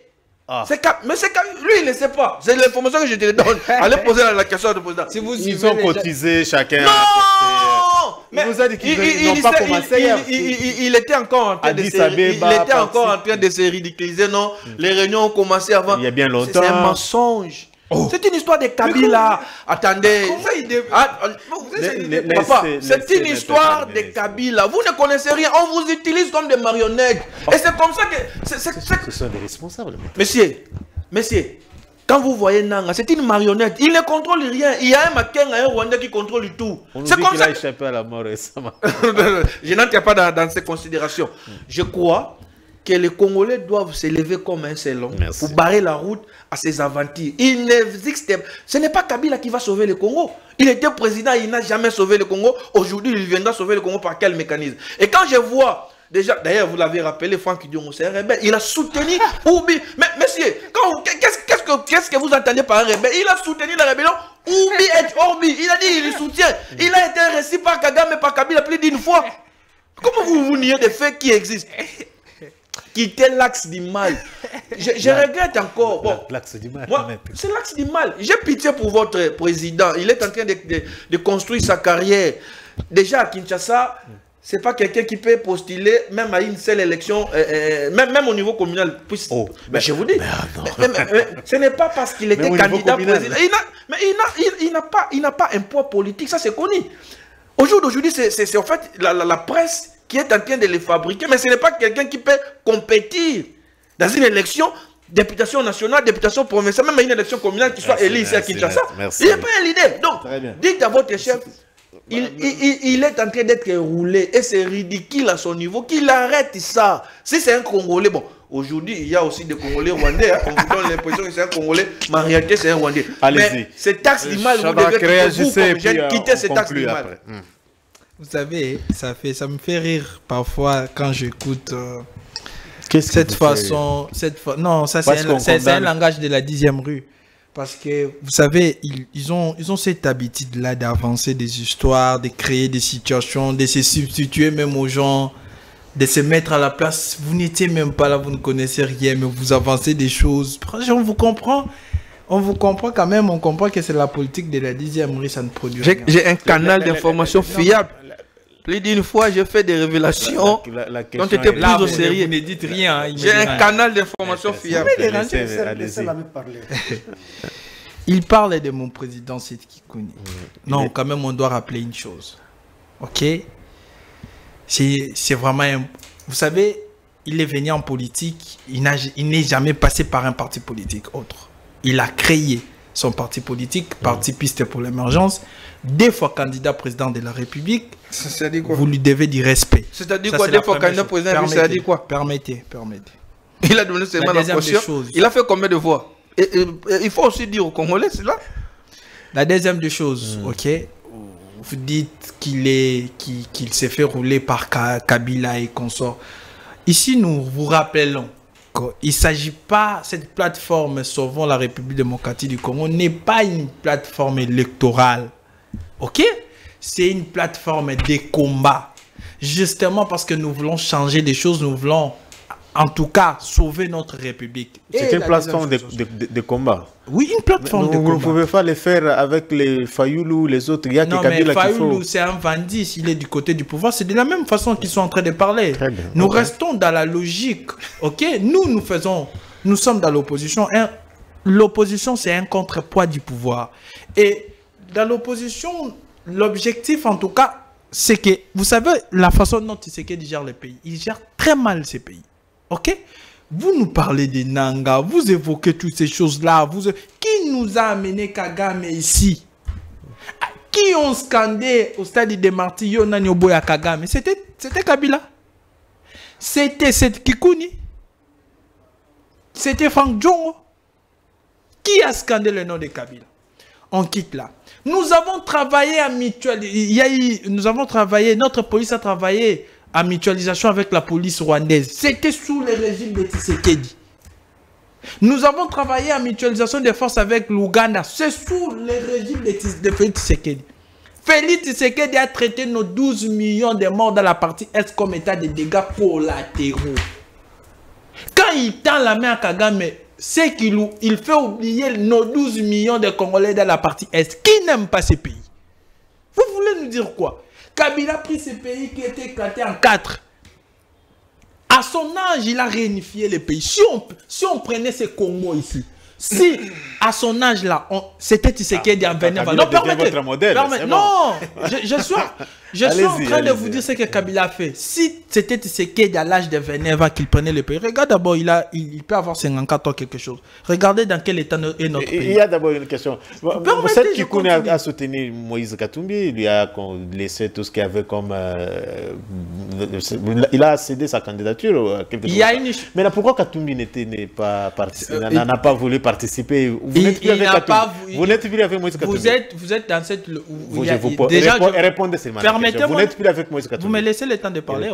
Mais lui, il ne sait pas. C'est l'information que je te donne. Allez poser la question au président. Si ils ont cotisé chacun. Non, mais vous a dit qu'ils n'ont pas commencé. Il était encore en train de se ridiculiser. Non, les réunions ont commencé avant. Il y a bien longtemps. C'est un mensonge. C'est une histoire de Kabila. Attendez. Papa, c'est une histoire de Kabila. Vous ne connaissez rien. On vous utilise comme des marionnettes. Et c'est comme ça que... Ce sont des responsables. Messieurs, quand vous voyez Nanga, c'est une marionnette. Il ne contrôle rien. Il y a un Makenga, un Rwanda qui contrôle tout. C'est comme ça. Il a échappé à la mort récemment. Je n'entre pas dans ces considérations. Je crois que les Congolais doivent se lever comme un seul homme pour barrer la route à ces aventures. Il n'existe... Ce n'est pas Kabila qui va sauver le Congo. Il était président, il n'a jamais sauvé le Congo. Aujourd'hui, il viendra sauver le Congo par quel mécanisme? Et quand je vois... Déjà, d'ailleurs, vous l'avez rappelé, Franck Diongo, c'est un rebelle. Il a soutenu Oubi. Mais, messieurs, qu'est-ce que vous entendez par un rebelle? Il a soutenu la rébellion Oubi et Orbi. Il a dit, il soutient. Il a été reçu par Kagame et par Kabila plus d'une fois. Comment vous niez des faits qui existent? Quitter l'axe du mal. Je regrette encore. Bon, l'axe du mal. C'est l'axe du mal. J'ai pitié pour votre président. Il est en train de construire sa carrière. Déjà à Kinshasa, c'est pas quelqu'un qui peut postuler même à une seule élection, même au niveau communal. Mais je vous dis, ce n'est pas parce qu'il était candidat président. Il n'a pas un poids politique, ça c'est connu. Aujourd'hui, c'est en fait la presse qui est en train de les fabriquer, mais ce n'est pas quelqu'un qui peut compétir dans une élection, députation nationale, députation provinciale, même une élection communale qui soit élue ici à Kinshasa. Il n'est pas l'idée. Donc, dites à votre chef, il est en train d'être roulé et c'est ridicule à son niveau qu'il arrête ça. Si c'est un Congolais, bon, aujourd'hui il y a aussi des Congolais rwandais, hein, on vous donne l'impression que c'est un Congolais, mais en réalité c'est un Rwandais. Mais cet axe du mal, vous devez quitter cet axe du mal. Vous savez, ça me fait rire parfois quand j'écoute cette façon. Non, ça c'est un langage de la 10e rue. Parce que, vous savez, ils ont cette habitude-là d'avancer des histoires, de créer des situations, de se substituer même aux gens de se mettre à la place. Vous n'étiez même pas là, vous ne connaissez rien, mais vous avancez des choses. On vous comprend. On vous comprend quand même, on comprend que c'est la politique de la 10e rue, ça ne produit rien. J'ai un canal d'information fiable. Plus d'une fois, j'ai fait des révélations dont j'étais plus au sérieux. Vous ne dites rien. Hein, j'ai un canal d'information fiable. Il parle de mon président Seth Kikouni. Non, quand même, on doit rappeler une chose. Ok? C'est vraiment... Vous savez, il est venu en politique, il n'est jamais passé par un parti politique autre. Il a créé son parti politique, Parti Piste pour l'émergence, 2 fois candidat président de la République. Vous lui devez du respect. C'est-à-dire quoi, 2 fois candidat président, c'est-à-dire quoi? Permettez. Il a donné seulement la caution. Il a fait combien de fois? Il faut aussi dire aux Congolais cela. La deuxième des choses, ok, vous dites qu'il s'est fait rouler par Kabila et consorts. Ici, nous vous rappelons qu'il ne s'agit pas, cette plateforme Sauvons la République démocratique du Congo n'est pas une plateforme électorale. Ok? C'est une plateforme de combat. Justement parce que nous voulons changer des choses, nous voulons en tout cas sauver notre République. C'est une plateforme de combat. Oui, une plateforme de combat. Vous ne pouvez pas le faire avec les Fayoulou, les autres. Il y a non, mais Fayoulou, c'est un vandis, il est du côté du pouvoir. C'est de la même façon qu'ils sont en train de parler. Nous restons dans la logique. Ok? Nous sommes dans l'opposition. L'opposition, c'est un contrepoids du pouvoir. Et dans l'opposition, l'objectif, en tout cas, c'est que, vous savez, la façon dont Tshisekedi gère le pays, il gère très mal ces pays. Ok? Vous nous parlez des Nanga, vous évoquez toutes ces choses-là. Qui nous a amené Kagame ici? Qui ont scandé au stade de Marty Yonani Oboya Kagame? C'était Kabila. C'était Seth Kikouni. C'était Frank Djongo. Qui a scandé le nom de Kabila? On quitte là. Nous avons travaillé à notre police a travaillé à mutualisation avec la police rwandaise. C'était sous le régime de Tshisekedi. Nous avons travaillé à mutualisation des forces avec l'Ouganda. C'est sous le régime de Félix Tshisekedi. Félix Tshisekedi a traité nos 12 millions de morts dans la partie Est comme état de dégâts collatéraux. Quand il tend la main à Kagame, c'est qu'il fait oublier nos 12 millions de Congolais dans la partie Est. Qui n'aime pas ces pays? Vous voulez nous dire quoi? Kabila a pris ces pays qui étaient éclatés en 4. À son âge, il a réunifié les pays. Si on prenait ces Congo ici, si à son âge là, c'était Tshisekedi en venir. Non, permettez. Non, je suis en train de vous dire ce que Kabila a fait. Si c'était Tshisekedi à l'âge de 29 ans qu'il prenait le pays, regarde d'abord, il peut avoir 54 ans quelque chose. Regardez dans quel état est notre pays. Il y a d'abord une question. Seth Kikouni a soutenu Moïse Katumbi, il lui a laissé tout ce qu'il y avait comme... il a cédé sa candidature. Mais là, pourquoi Katumbi n'a pas voulu participer? Vous n'êtes plus avec Katumbi. Vous n'êtes plus avec Moïse Katumbi. Vous êtes dans cette... Répondez seulement. Vous n'êtes plus avec Moïse Katumbi. Vous me laissez le temps de parler.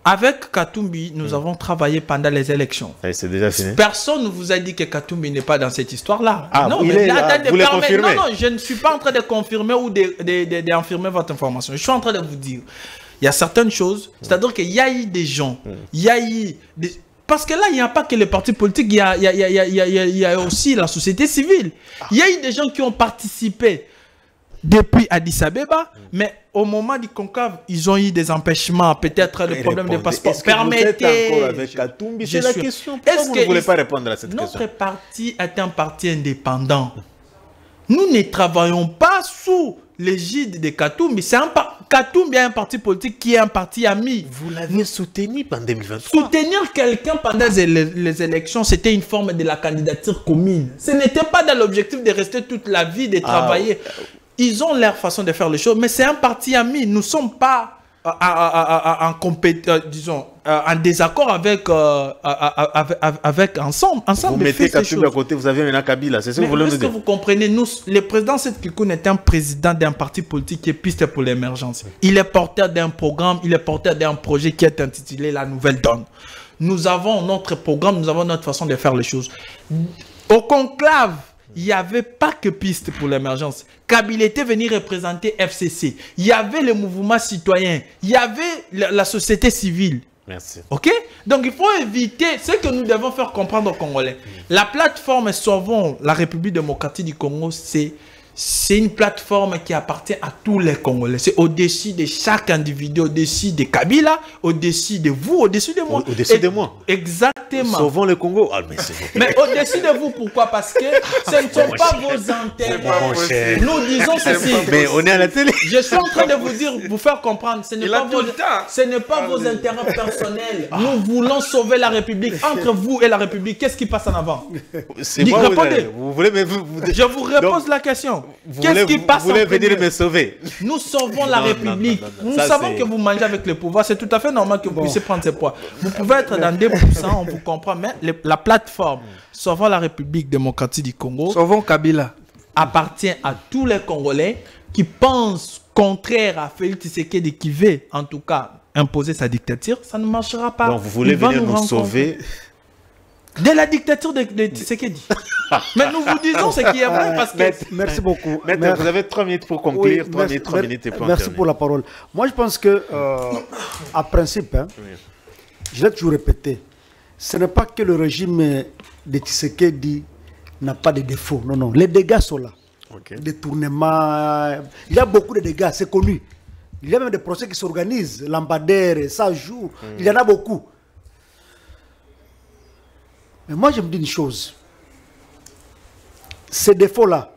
Avec Katumbi, nous avons travaillé pendant les élections. C'est déjà fini. Personne ne vous a dit que Katumbi n'est pas dans cette histoire-là. Non, vous le confirmez. Non, je ne suis pas en train de confirmer ou d'infirmer votre information. Je suis en train de vous dire, il y a certaines choses, c'est-à-dire qu'il y a eu des gens, il y a eu des... Parce que là, il n'y a pas que les partis politiques, il y a aussi la société civile. Il y a eu des gens qui ont participé depuis Addis Abeba, mais au moment du conclave, ils ont eu des empêchements, peut-être des problèmes de passeport. Permettez. Encore avec Katumbi, c'est la question. Pourquoi vous ne voulez pas répondre à cette question? Notre parti est un parti indépendant. Nous ne travaillons pas sous l'égide de Katumbi. Katumbi est un parti politique qui est un parti ami. Vous l'avez soutenu pendant 2023. Soutenir quelqu'un pendant les élections, c'était une forme de la candidature commune. Ce n'était pas dans l'objectif de rester toute la vie, de travailler. Ils ont leur façon de faire les choses, mais c'est un parti ami. Nous ne sommes pas en désaccord avec ensemble. Vous mettez Katumbi à côté, vous avez un Kabila, c'est ce que vous voulez nous dire. Vous comprenez, le président Seth Kikouni est un président d'un parti politique qui est Piste pour l'émergence. Il est porteur d'un programme, il est porteur d'un projet qui est intitulé La Nouvelle Donne. Nous avons notre programme, nous avons notre façon de faire les choses. Au conclave, il n'y avait pas que piste pour l'émergence. Kabila était venu représenter FCC. Il y avait le mouvement citoyen. Il y avait la société civile. Merci. Ok? Donc il faut éviter ce que nous devons faire comprendre aux Congolais. La plateforme Sauvons la République démocratique du Congo, c'est une plateforme qui appartient à tous les Congolais. C'est au-dessus de chaque individu, au-dessus de Kabila, au-dessus de vous, au-dessus de moi. Au-dessus de moi. Exactement. Sauvons le Congo. Ah, mais au-dessus de vous, pourquoi? Parce que ce ne sont pas vos intérêts. Nous disons ceci. Mais on est à la télé. Je suis en train de vous dire, vous faire comprendre, ce n'est pas vos intérêts personnels. Nous voulons sauver la République. Entre vous et la République, qu'est-ce qui passe en avant? C'est moi, vous voulez, mais je vous repose la question. Qu'est-ce qui passe en premier? Vous voulez venir me sauver? Nous sauvons la République. Nous savons que vous mangez avec le pouvoir. C'est tout à fait normal que vous puissiez prendre ces poids. Vous pouvez être dans des poussants, on vous comprend. Mais la plateforme Sauvons la République démocratique du Congo, Sauvons Kabila, appartient à tous les Congolais qui pensent contraire à Félix Tshisekedi, qui veut en tout cas imposer sa dictature. Ça ne marchera pas. Donc vous voulez venir nous sauver de la dictature de Tshisekedi. Mais nous vous disons ce qui est vrai parce que... Merci beaucoup. Maître, vous avez 3 minutes pour conclure. Oui, 3 minutes et pour merci pour la parole. Moi, je pense que, à principe, je l'ai toujours répété, ce n'est pas que le régime de Tshisekedi n'a pas de défauts. Non, non. Les dégâts sont là. Okay. Détournements. Il y a beaucoup de dégâts, c'est connu. Il y a même des procès qui s'organisent, lampadaires, ça joue. Il y en a beaucoup. Mais moi, je me dis une chose. Ces défauts-là,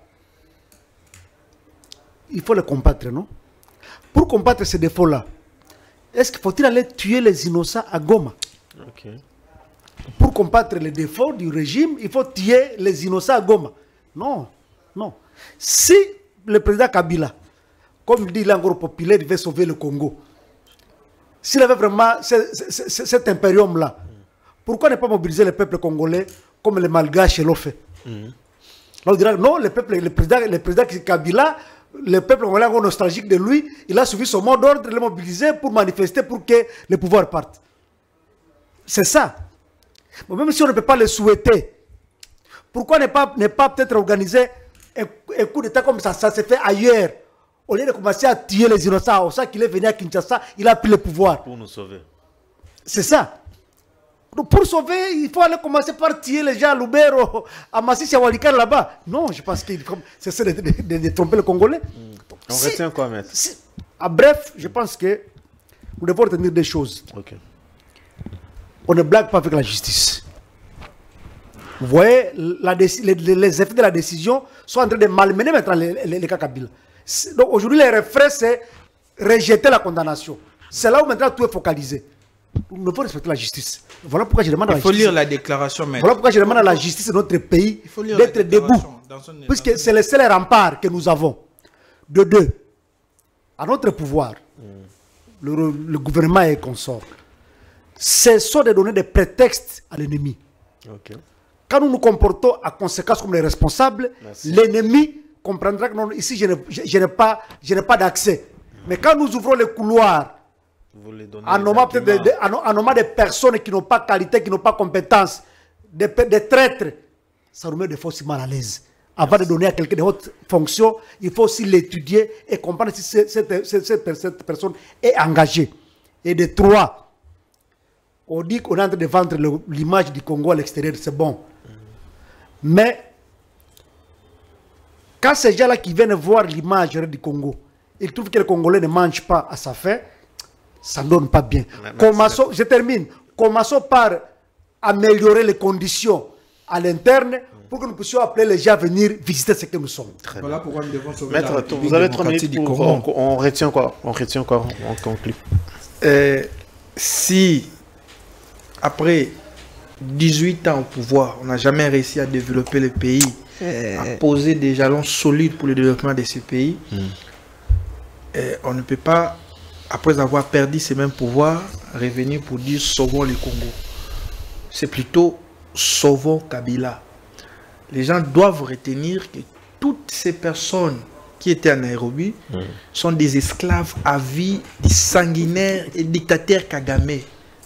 il faut les combattre, non? Pour combattre ces défauts-là, est-ce qu'il faut-il aller tuer les innocents à Goma? Okay. Pour combattre les défauts du régime, il faut tuer les innocents à Goma. Non, non. Si le président Kabila, comme dit l'anglo populaire, il veut sauver le Congo, s'il avait vraiment cet impérium-là, pourquoi ne pas mobiliser le peuple congolais comme les Malgaches l'ont fait? On dira non, le président Kabila, le peuple congolais est nostalgique de lui, il a suivi son mot d'ordre, il l'a mobilisé pour manifester, pour que le pouvoir parte. C'est ça. Bon, même si on ne peut pas le souhaiter, pourquoi ne pas peut-être organiser un coup d'État comme ça se fait ailleurs? Au lieu de commencer à tuer les innocents, au sein qu'il est venu à Kinshasa, il a pris le pouvoir. Pour nous sauver. C'est ça. Donc pour sauver, il faut aller commencer par tuer les gens à Lubero, à Masisi, à Walikar là-bas. Non, je pense qu'il c'est de tromper le Congolais. Donc, on retient quoi, maître? Bref, je pense que nous devons retenir des choses. Okay. On ne blague pas avec la justice. Vous voyez, les effets de la décision sont en train de malmener maintenant les cas Kabila. Donc aujourd'hui, les refrains, c'est rejeter la condamnation. C'est là où maintenant tout est focalisé. Nous devons respecter la justice. Voilà pourquoi je demande à la justice. Il faut lire la déclaration, maître. Voilà pourquoi je demande à la justice de notre pays d'être debout. Puisque c'est le seul rempart que nous avons. De deux, à notre pouvoir, le gouvernement et consort, cessons de donner des prétextes à l'ennemi. Okay. Quand nous nous comportons à conséquence comme les responsables, l'ennemi comprendra que non, ici je n'ai pas d'accès. Mais quand nous ouvrons les couloirs, en nommant des personnes qui n'ont pas qualité, qui n'ont pas compétence, des traîtres, ça nous met des fois aussi mal à l'aise. Avant de donner à quelqu'un de haute fonction, il faut aussi l'étudier et comprendre si cette personne est engagée. Et de trois, on dit qu'on est en train de vendre l'image du Congo à l'extérieur, c'est bon. Mais quand ces gens-là qui viennent voir l'image du Congo, ils trouvent que les Congolais ne mangent pas à sa faim, ça ne donne pas bien. Commençons, je termine. Commençons par améliorer les conditions à l'interne pour que nous puissions appeler les gens à venir visiter ce que nous sommes. Voilà pourquoi nous devons sauver Maître, vous avez 3 minutes pour... On retient quoi? On conclut. Si, après 18 ans au pouvoir, on n'a jamais réussi à développer le pays, à poser des jalons solides pour le développement de ce pays, on ne peut pas, après avoir perdu ces mêmes pouvoirs, revenir pour dire sauvons le Congo. C'est plutôt sauvons Kabila. Les gens doivent retenir que toutes ces personnes qui étaient à Nairobi sont des esclaves à vie, des sanguinaires et dictateurs Kagame.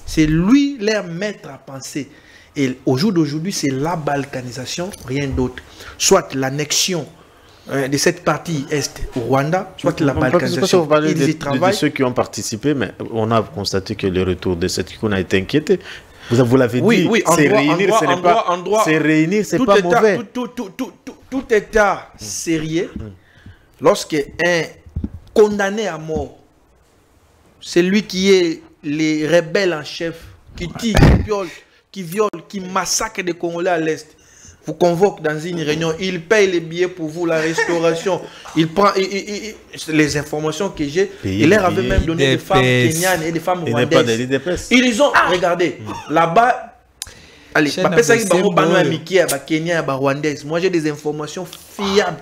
C'est lui leur maître à penser. Et au jour d'aujourd'hui, c'est la balkanisation, rien d'autre. Soit l'annexion de cette partie est au Rwanda, soit la balkanisation. Ils y travaillent. De ceux qui ont participé, mais on a constaté que le retour de cette qu'on a été inquiété. Vous l'avez dit, c'est réunir, ce n'est pas, c'est réunir, c'est pas mauvais. Tout État sérieux, lorsqu'un condamné à mort, c'est lui qui est les rebelles en chef, qui tire, qui viole, qui massacre des Congolais à l'Est, vous convoque dans une réunion, il paye les billets pour vous, la restauration, il prend les informations que j'ai, il leur avait même donné des femmes kenyanes et des femmes rwandaises. Ils ont, regardez, là-bas, allez, moi j'ai des informations fiables.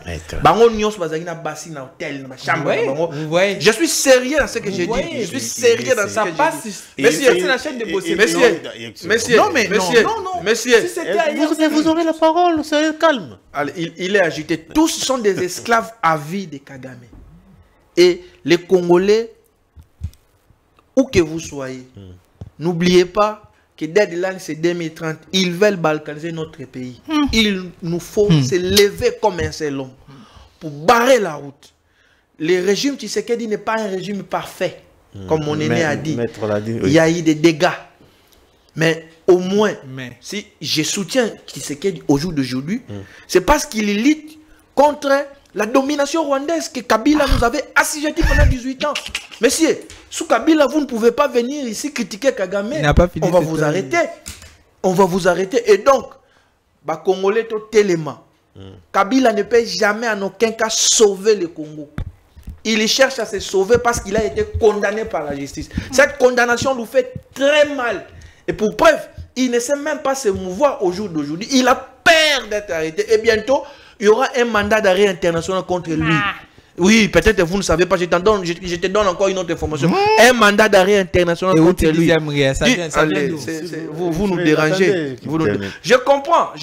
Je suis sérieux dans ce que j'ai dit. Je suis sérieux dans ce que j'ai dit. Monsieur, c'est la chaîne de bosser. Monsieur, non, mais non. Monsieur, vous aurez la parole, soyez calme. Allez, il est agité. Tous sont des esclaves à vie de Kagame. Et les Congolais, où que vous soyez, n'oubliez pas que deadline c'est 2030, ils veulent balkaniser notre pays. Il nous faut se lever comme un seul homme pour barrer la route. Le régime Tshisekedi n'est pas un régime parfait, comme mon aîné a dit. Il y a eu des dégâts. Mais au moins, si je soutiens Tshisekedi au jour d'aujourd'hui, c'est parce qu'il lutte contre la domination rwandaise que Kabila nous avait assujetti pendant 18 ans. Messieurs, sous Kabila, vous ne pouvez pas venir ici critiquer Kagame. On va vous arrêter. On va vous arrêter. Et donc, Congolais tout tellement. Kabila ne peut jamais en aucun cas sauver le Congo. Il cherche à se sauver parce qu'il a été condamné par la justice. Cette condamnation nous fait très mal. Et pour preuve, il ne sait même pas se mouvoir au jour d'aujourd'hui. Il a peur d'être arrêté. Et bientôt, il y aura un mandat d'arrêt international contre lui. Oui, peut-être vous ne savez pas, je te donne encore une autre information. Un mandat d'arrêt international contre lui. Vous nous dérangez. Je comprends.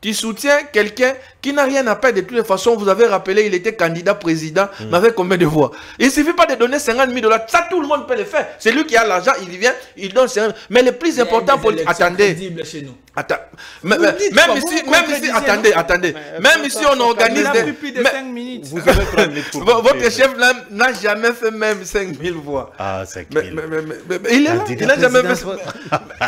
Tu soutiens quelqu'un qui n'a rien à perdre. De toutes les façons, vous avez rappelé, il était candidat président, mais avec combien de voix? Il ne suffit pas de donner 50 000 $. Ça, tout le monde peut le faire. C'est lui qui a l'argent, il vient, il donne 50 000. Mais le plus important pour... Attendez. Attendez. Même ici, on organise des... Votre chef n'a jamais fait même 5 000 voix. Ah, 5 000. Il est là. Il n'a jamais fait...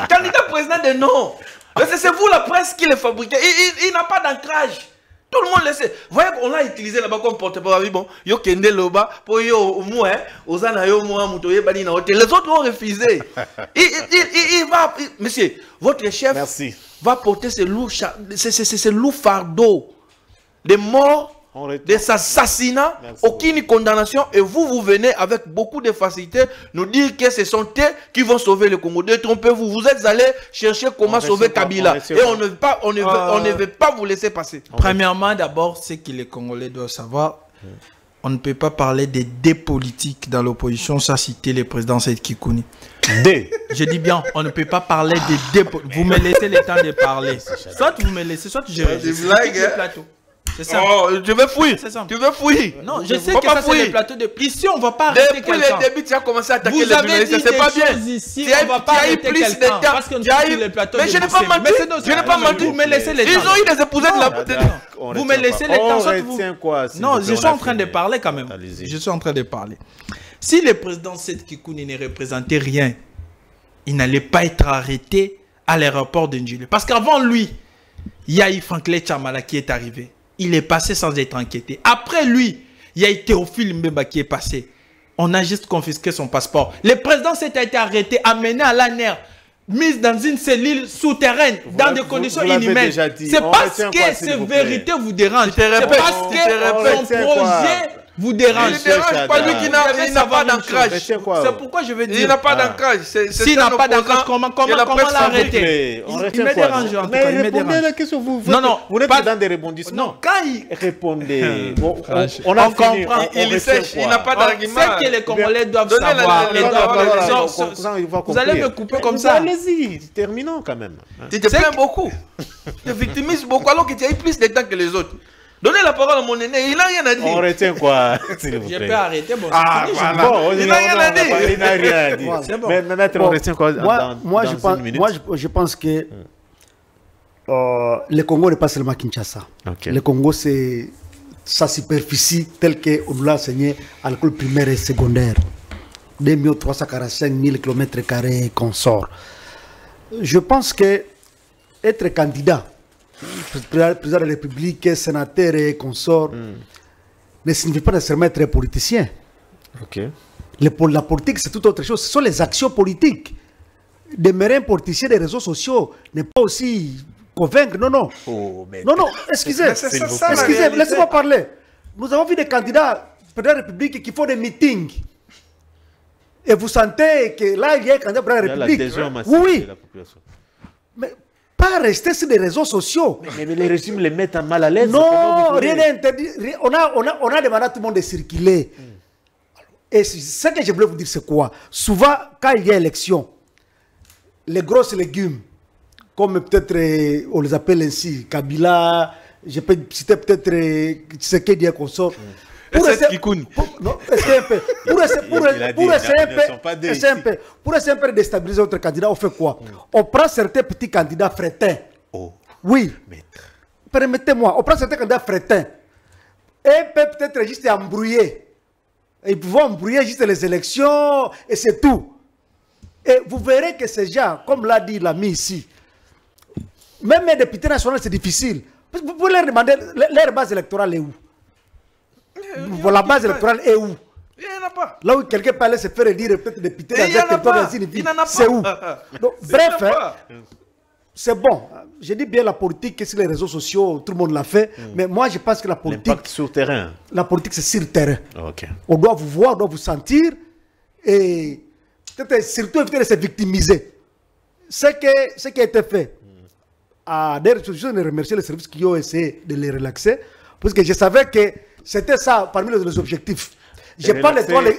Candidat président de non. C'est vous la presse qui le fabriquez. Il n'a pas d'ancrage. Tout le monde le sait. Vous voyez qu'on l'a utilisé là-bas comme porte-parole. Bon, yo kende loba pour yo au moins, osana yo moi mutoye bali na hôtel. Les autres ont refusé. Il va, monsieur, votre chef va porter ce lourd fardeau de morts, des assassinats, aucune condamnation, et vous venez avec beaucoup de facilité nous dire que ce sont eux qui vont sauver le Congo. Détrompez-vous, vous êtes allés chercher comment sauver Kabila, et on ne veut pas vous laisser passer. Premièrement, d'abord, ce que les Congolais doivent savoir, on ne peut pas parler des dés politiques dans l'opposition sans citer le président Seth Kikouni. Je dis bien, on ne peut pas parler des dés. Vous me laissez le temps de parler. Soit vous me laissez, soit je quitte le plateau. Ça. Oh, tu veux fouiller. Tu veux fouiller. Non, je sais que ça c'est le plateau de... Ici, on ne va pas arrêter quelqu'un. Depuis le début, tu as commencé à attaquer les journalistes. C'est pas bien. Ici, on ne va pas arrêter quelqu'un. Parce que nous sommes sur le plateau de... Mais je n'ai pas menti. Je n'ai pas menti. Vous me laissez le temps. Ils ont eu des épousettes de la... Vous me laissez le temps. Non, je suis en train de parler quand même. Je suis en train de parler. Si le président Seth Kikouni ne représentait rien, il n'allait pas être arrêté à l'aéroport de Njili. Parce qu'avant lui, il y a eu Franklin Tchamala qui est arrivé. Il est passé sans être inquiété. Après lui, il y a eu Théophile Mbemba qui est passé. On a juste confisqué son passeport. Le président s'est été arrêté, amené à l'ANR, mis dans une cellule souterraine, dans des conditions inhumaines. C'est parce que ces vérités vous dérangent. C'est parce que son projet vous dérange. Il ne dérange pas, lui qui n'a pas d'ancrage. C'est pourquoi je veux dire. Il n'a pas d'ancrage. S'il n'a pas d'ancrage, comment l'arrêter? Il me dérange en tout cas. Répondez à la question. Vous n'êtes pas dans des rebondissements. Non, quand il... Répondez. On comprend. Il sèche. Il n'a pas d'argument. C'est que les Congolais doivent savoir. Vous allez me couper comme ça. Allez-y, terminons quand même. Tu te plains beaucoup. Tu te victimises beaucoup alors que tu as eu plus de temps que les autres. Donnez la parole à mon aîné, il n'a rien à dire. On retient quoi? Je peux arrêter, bon, il n'a rien à dire. Il n'a rien à dire. C'est bon. Mais maître, on retient quoi dans une minute? Je pense que le Congo n'est pas seulement Kinshasa. Okay. Le Congo, c'est sa superficie telle qu'on nous l'a enseigné à l'école primaire et secondaire. 2 345 000 km² qu'on sort. Je pense que être candidat, président de la République, sénateur et consort, ne signifie pas nécessairement être politicien. Okay. La politique, c'est tout autre chose. Ce sont les actions politiques. Demeurer un politicien des réseaux sociaux n'est pas aussi convaincre. Non, non. Oh, mais... Non, non, excusez. Excusez, laissez-moi parler. Nous avons vu des candidats président de la République qui font des meetings. Et vous sentez que là, il y a un candidat président de la République. Oui. De la population. Mais pas rester sur les réseaux sociaux. Mais les régimes les mettent en mal à l'aise. Non, rien n'est interdit. On a demandé à tout le monde de circuler. Et ce que je voulais vous dire, c'est quoi? Souvent, quand il y a élection, les grosses légumes, comme peut-être, on les appelle ainsi, Kabila, je peux citer peut-être ce qu'il y a qu'on sort. Pour essayer un peu de déstabiliser notre candidat, on fait quoi? On prend certains petits candidats frétins. Oh. Oui. Permettez-moi, on prend certains candidats frétins. Et peut-être juste embrouiller. Ils vont embrouiller juste les élections et c'est tout. Et vous verrez que ces gens, comme l'a dit l'ami ici, même les députés nationaux, c'est difficile. Vous pouvez leur demander, leur base électorale est où? La base électorale est où? Il n'y en a pas. Là où quelqu'un parlait se faire élire peut-être député dans un territoire, c'est où? Donc, bref, c'est bon. Je dis bien la politique, sur les réseaux sociaux, tout le monde l'a fait. Mais moi, je pense que la politique... L'impact sur le terrain. La politique, c'est sur le terrain. Okay. On doit vous voir, on doit vous sentir. Et peut-être surtout éviter de se victimiser. Ce qui a été fait. D'ailleurs, je veux remercier les services qui ont essayé de les relaxer. Parce que je savais que c'était ça parmi les objectifs. Je n'ai pas l'étoile.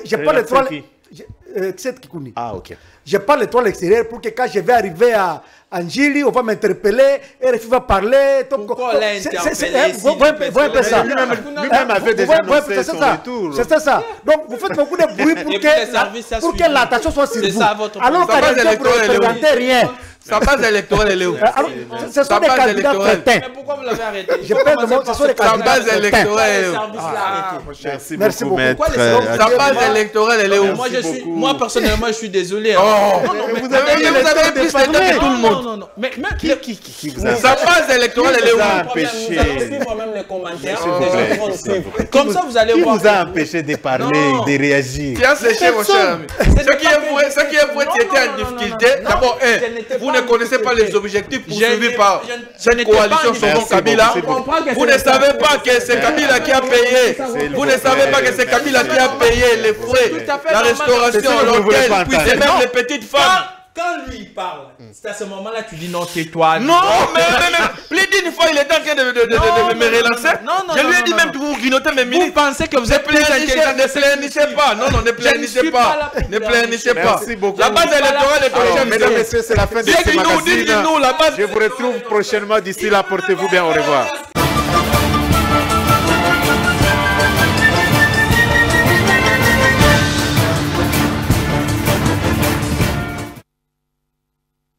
Ah, ok. Je parle l'étoile extérieure pour que quand je vais arriver à Anjili, on va m'interpeller, RFI va parler. Pourquoi l'interpeller? Vous voyez ça. Lui-même avait déjà annoncé son retour. C'est ça. Donc vous faites beaucoup de bruit pour que l'attention soit sur vous. Alors qu'à l'époque, vous ne représentez rien. Sa base électorale, elle est où? Ce sont des candidats frétins. Mais pourquoi vous l'avez arrêté? Je pense que ce sont des candidats base électorale, elle est où? Merci beaucoup, maître. Sa base électorale, elle est où? Moi, personnellement, je suis désolé. Vous avez plus de temps que tout le monde. Non. Mais qui vous a sa base électorale, elle est où? empêché? Moi-même les commentaires. Comme ça, vous allez voir. Qui vous a empêché de parler, de réagir? Qui a séché, mon cher ami? Ce qui est vrai, tu étais en difficulté. D'abord, vous ne connaissez pas les objectifs poursuivis par cette coalition Sauvons Kabila. Vous ne savez pas que c'est Kabila qui a payé. Vous ne savez pas que c'est Kabila qui a payé les frais, la restauration, l'hôtel, puis même les petites femmes. Quand lui parle, c'est à ce moment-là que tu dis non, tais-toi. Non, mais plus d'une fois, il est en train de me relancer. Je lui ai dit même que vous grignotez mes ministres. Vous pensez que vous êtes plus intelligent? Ne plaignissez pas. Non, ne plaignissez pas. Ne plaignissez pas. Merci beaucoup. La base électorale est prochaine. Mesdames et messieurs, c'est la fin de ce magazine. Dis-nous la base. Je vous retrouve prochainement. D'ici là, portez-vous bien. Au revoir.